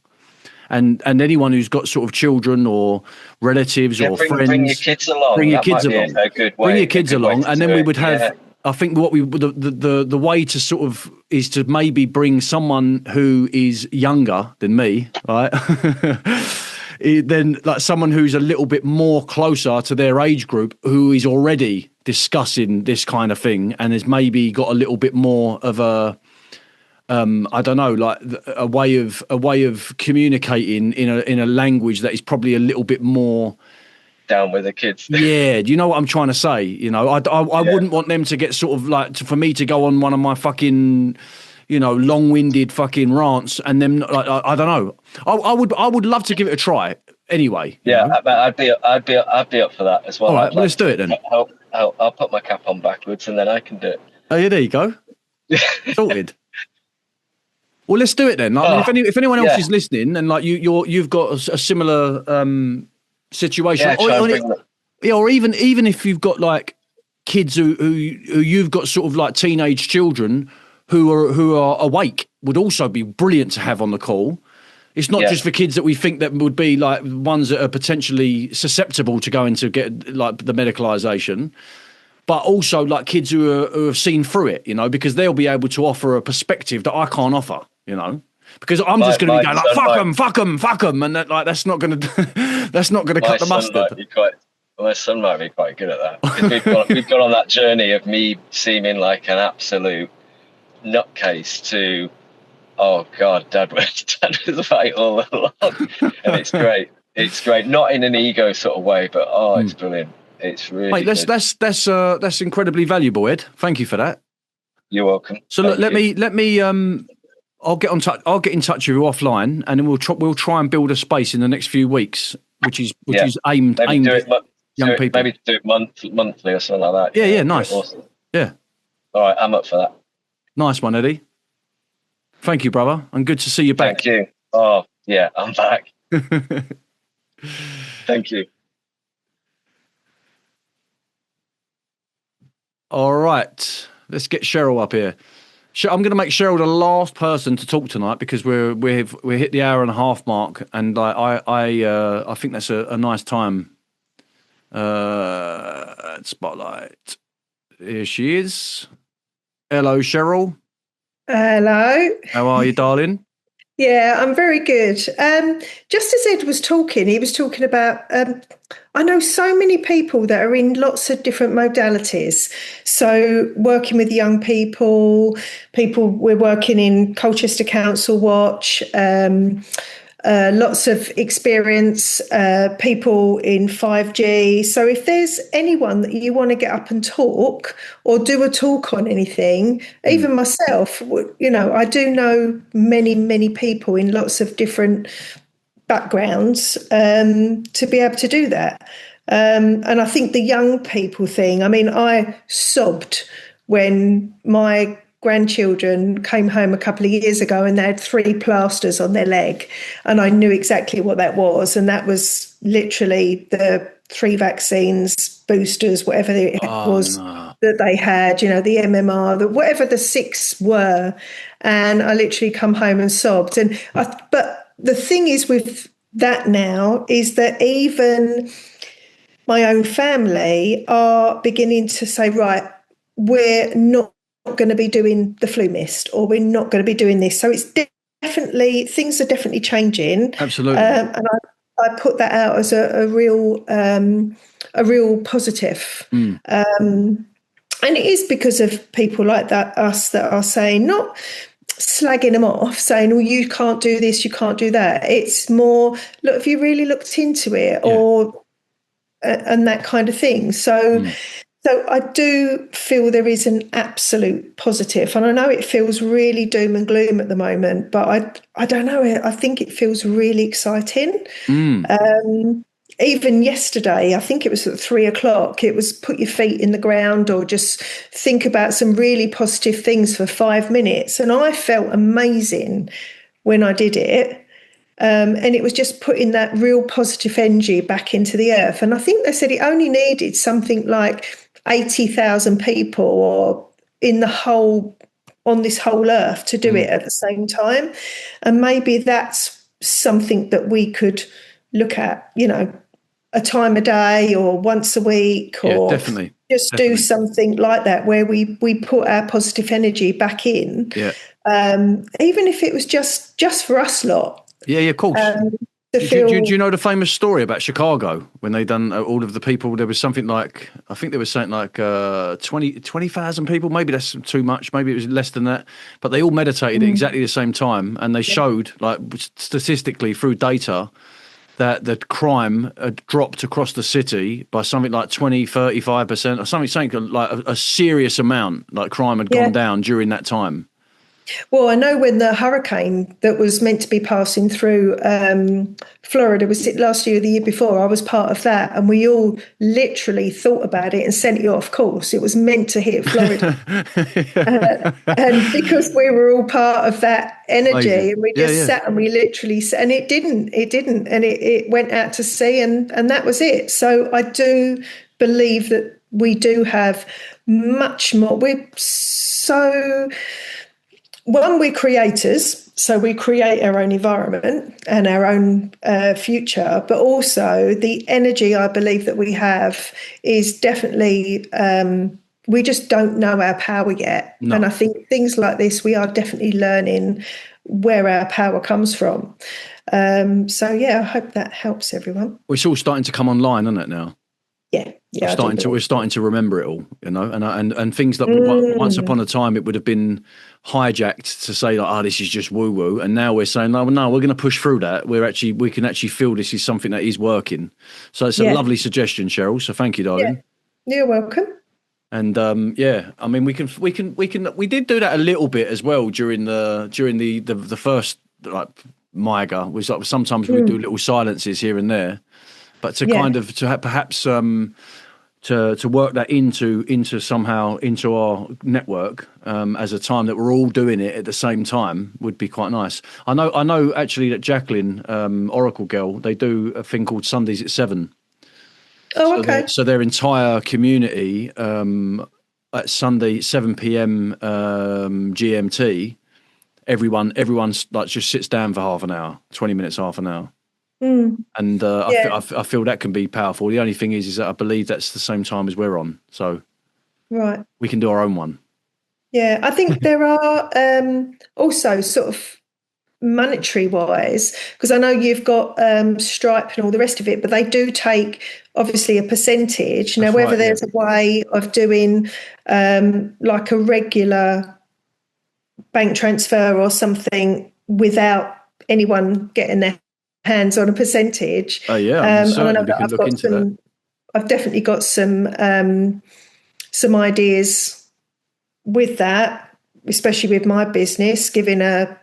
And anyone who's got sort of children or relatives or friends, bring your kids along. Bring your kids along. Bring your kids along, and then we would have. Yeah. I think what the way to sort of is to maybe bring someone who is younger than me, right? Then like someone who's a little bit more closer to their age group, who is already discussing this kind of thing, and has maybe got a little bit more of a. I don't know, like a way of communicating in a language that is probably a little bit more down with the kids. Yeah, do you know what I'm trying to say? You know, I wouldn't want them to get sort of like for me to go on one of my fucking, you know, long-winded fucking rants, and then like I don't know. I would love to give it a try anyway. Yeah, I'd be up for that as well. All right, let's do it then. I'll put my cap on backwards, and then I can do it. Oh yeah, there you go. Sorted. Well, let's do it then. I mean, if anyone else is listening, and like you've got a similar situation, or even if you've got like kids who you've got sort of like teenage children who are awake, would also be brilliant to have on the call. It's not just for kids that we think that would be like ones that are potentially susceptible to going to get like the medicalisation, but also like kids who have seen through it, you know, because they'll be able to offer a perspective that I can't offer. You know, because I'm just going to be going like fuck them, and that's not going to cut the mustard. My son might be quite good at that, because we've gone on that journey of me seeming like an absolute nutcase to, oh God, Dad was right all along, and it's great. It's great, not in an ego sort of way, but it's brilliant. It's really. Mate, that's incredibly valuable, Ed. Thank you for that. You're welcome. So look, let me I'll get in touch with you offline, and then we'll try and build a space in the next few weeks, which is aimed at young people. Maybe do it monthly or something like that. Yeah, nice. Awesome. Yeah. All right, I'm up for that. Nice one, Eddie. Thank you, brother, and good to see you back. Thank you. Oh, yeah, I'm back. Thank you. All right, let's get Cheryl up here. I'm going to make Cheryl the last person to talk tonight because we've hit the hour and a half mark, and I think that's a nice time. Spotlight. Here she is. Hello, Cheryl. Hello. How are you, darling? Yeah, I'm very good. Just as Ed was talking, he was talking about, I know so many people that are in lots of different modalities. So working with young people, we're working in Colchester Council Watch, lots of experience, people in 5G. So if there's anyone that you want to get up and talk or do a talk on anything, even myself, I do know many, many people in lots of different backgrounds to be able to do that. And I think the young people thing, I mean, I sobbed when my grandchildren came home a couple of years ago and they had 3 plasters on their leg, and I knew exactly what that was, and that was literally the 3 vaccines, boosters, whatever it was that they had, the MMR, whatever the 6 were, and I literally come home and sobbed. But the thing is with that now is that even my own family are beginning to say, right, we're not going to be doing the flu mist, or we're not going to be doing this. So it's definitely, things are definitely changing. Absolutely. And I put that out as a real positive. And it is because of people like that, us, that are saying, not slagging them off, saying, well, you can't do this, you can't do that. It's more, look, have you really looked into it, or and that kind of thing. So I do feel there is an absolute positive, and I know it feels really doom and gloom at the moment, but I don't know. I think it feels really exciting. Even yesterday, I think it was at 3:00. It was put your feet in the ground or just think about some really positive things for 5 minutes, and I felt amazing when I did it. And it was just putting that real positive energy back into the earth. And I think they said it only needed something like 80,000 people or on this whole earth to do it at the same time. And maybe that's something that we could look at, a time a day or once a week, or definitely. Do something like that where we put our positive energy back in. Yeah. Even if it was just for us lot. Yeah, of course. Do you know the famous story about Chicago when they done all of the people? There was something like, I think they were saying like 20,000 people. Maybe that's too much. Maybe it was less than that. But they all meditated at exactly the same time, and they showed, like, statistically through data, that the crime had dropped across the city by something like 35% or something like a serious amount. Like crime had gone down during that time. Well, I know when the hurricane that was meant to be passing through Florida, was it last year or the year before? I was part of that, and we all literally thought about it and sent it off course. It was meant to hit Florida. And because we were all part of that energy, amazing. And we just sat and we literally, and it didn't, and it went out to sea, and that was it. So I do believe that we do have much more. We're creators, so we create our own environment and our own future, but also the energy I believe that we have is definitely, we just don't know our power yet. No. And I think things like this, we are definitely learning where our power comes from. I hope that helps everyone. Well, it's all starting to come online, isn't it, now? Yeah. We're starting to remember it all, and things that once upon a time it would have been hijacked to say like, this is just woo woo, and now we're saying no, we're going to push through that. We can actually feel this is something that is working. So it's a lovely suggestion, Cheryl. So thank you, darling. Yeah. You're welcome. And I mean we did do that a little bit as well during the first like MYGA. Was like sometimes we do little silences here and there. But to kind of perhaps to work that into somehow into our network as a time that we're all doing it at the same time would be quite nice. I know actually that Jacqueline, Oracle Girl, they do a thing called Sundays at 7. Oh, okay. So their entire community at Sunday 7 p.m. GMT, everyone's like just sits down for half an hour, 20 minutes, half an hour. And Yeah. I feel that can be powerful. The only thing is that I believe that's the same time as we're on, so Right. we can do our own one. Yeah, I think there are also sort of monetary wise, because I know you've got Stripe and all the rest of it, but they do take obviously a percentage. Now, That's whether right, yeah. there's a way of doing like a regular bank transfer or something without anyone getting their hands on a percentage. Yeah, And I certainly know we that can look into that. I've definitely got some ideas with that, especially with my business, giving a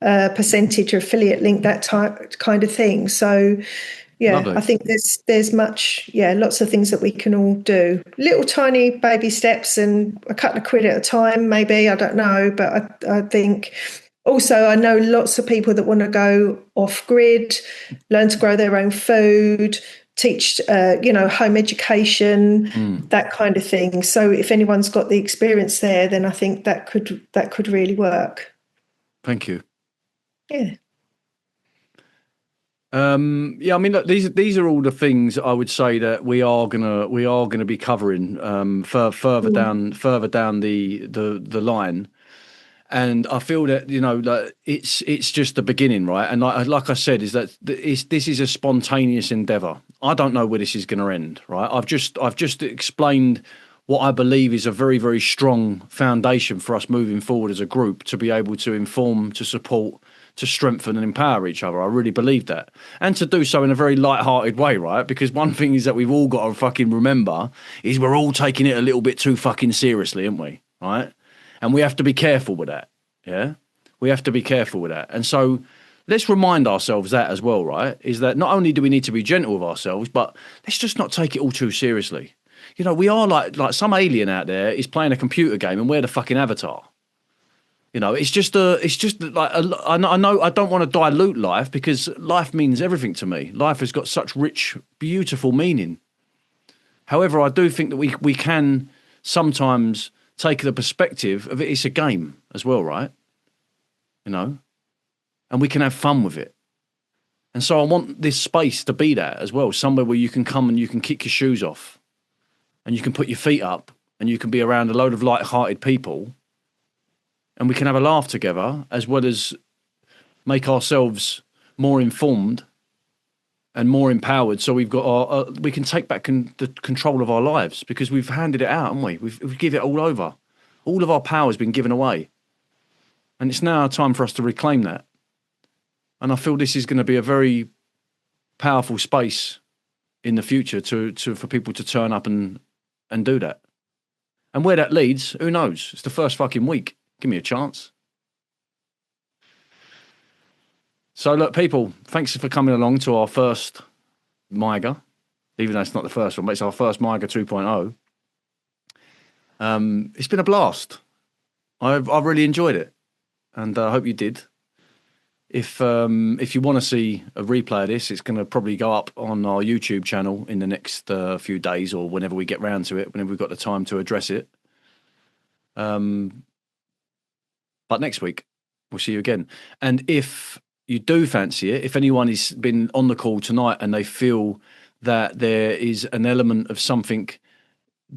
percentage or affiliate link, that type kind of thing. So yeah, Lovely. I think there's lots of things that we can all do. Little tiny baby steps and a couple of quid at a time, maybe, I don't know. But I think also I know lots of people that want to go off grid, learn to grow their own food, teach home education, that kind of thing. So if anyone's got the experience there, then I think that could really work. Thank you. Yeah. I mean, look, these are all the things I would say that we are gonna be covering further down the line, and I feel that that it's just the beginning, right? And like I said, is that this is a spontaneous endeavour. I don't know where this is going to end, right? I've just explained what I believe is a very, very strong foundation for us moving forward as a group to be able to inform, to support, to strengthen and empower each other. I really believe that. And to do so in a very light-hearted way, right? Because one thing is that we've all got to fucking remember is we're all taking it a little bit too fucking seriously, aren't we? Right? And we have to be careful with that. Yeah? We have to be careful with that. And so let's remind ourselves that as well, right? Is that not only do we need to be gentle with ourselves, but let's just not take it all too seriously. We are like some alien out there is playing a computer game and we're the fucking avatar. It's just like I know I don't want to dilute life because life means everything to me. Life has got such rich, beautiful meaning. However, I do think that we can sometimes take the perspective of it's a game as well, right? And we can have fun with it. And so I want this space to be that as well, somewhere where you can come and you can kick your shoes off and you can put your feet up and you can be around a load of light-hearted people and we can have a laugh together as well as make ourselves more informed and more empowered, so we've got we can take back the control of our lives because we've handed it out, haven't we? We've given it all over. All of our power has been given away. And it's now time for us to reclaim that. And I feel this is going to be a very powerful space in the future for people to turn up and do that. And where that leads, who knows? It's the first fucking week. Give me a chance. So look, people, thanks for coming along to our first MYGA, even though it's not the first one, but it's our first MYGA 2.0. It's been a blast. I've really enjoyed it, and I hope you did. If you want to see a replay of this, it's going to probably go up on our YouTube channel in the next few days or whenever we get round to it, whenever we've got the time to address it. But next week, we'll see you again. And if you do fancy it, if anyone has been on the call tonight and they feel that there is an element of something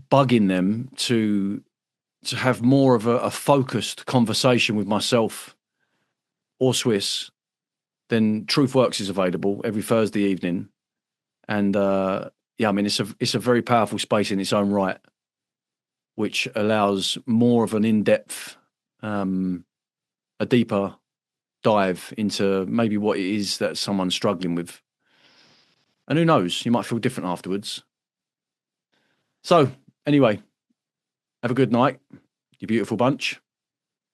bugging them to have more of a focused conversation with myself or Swiss, then Truth Works is available every Thursday evening. And it's a very powerful space in its own right, which allows more of an in-depth, a deeper dive into maybe what it is that someone's struggling with. And who knows, you might feel different afterwards. So anyway, have a good night, you beautiful bunch.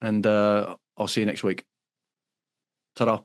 And I'll see you next week. Ta-da.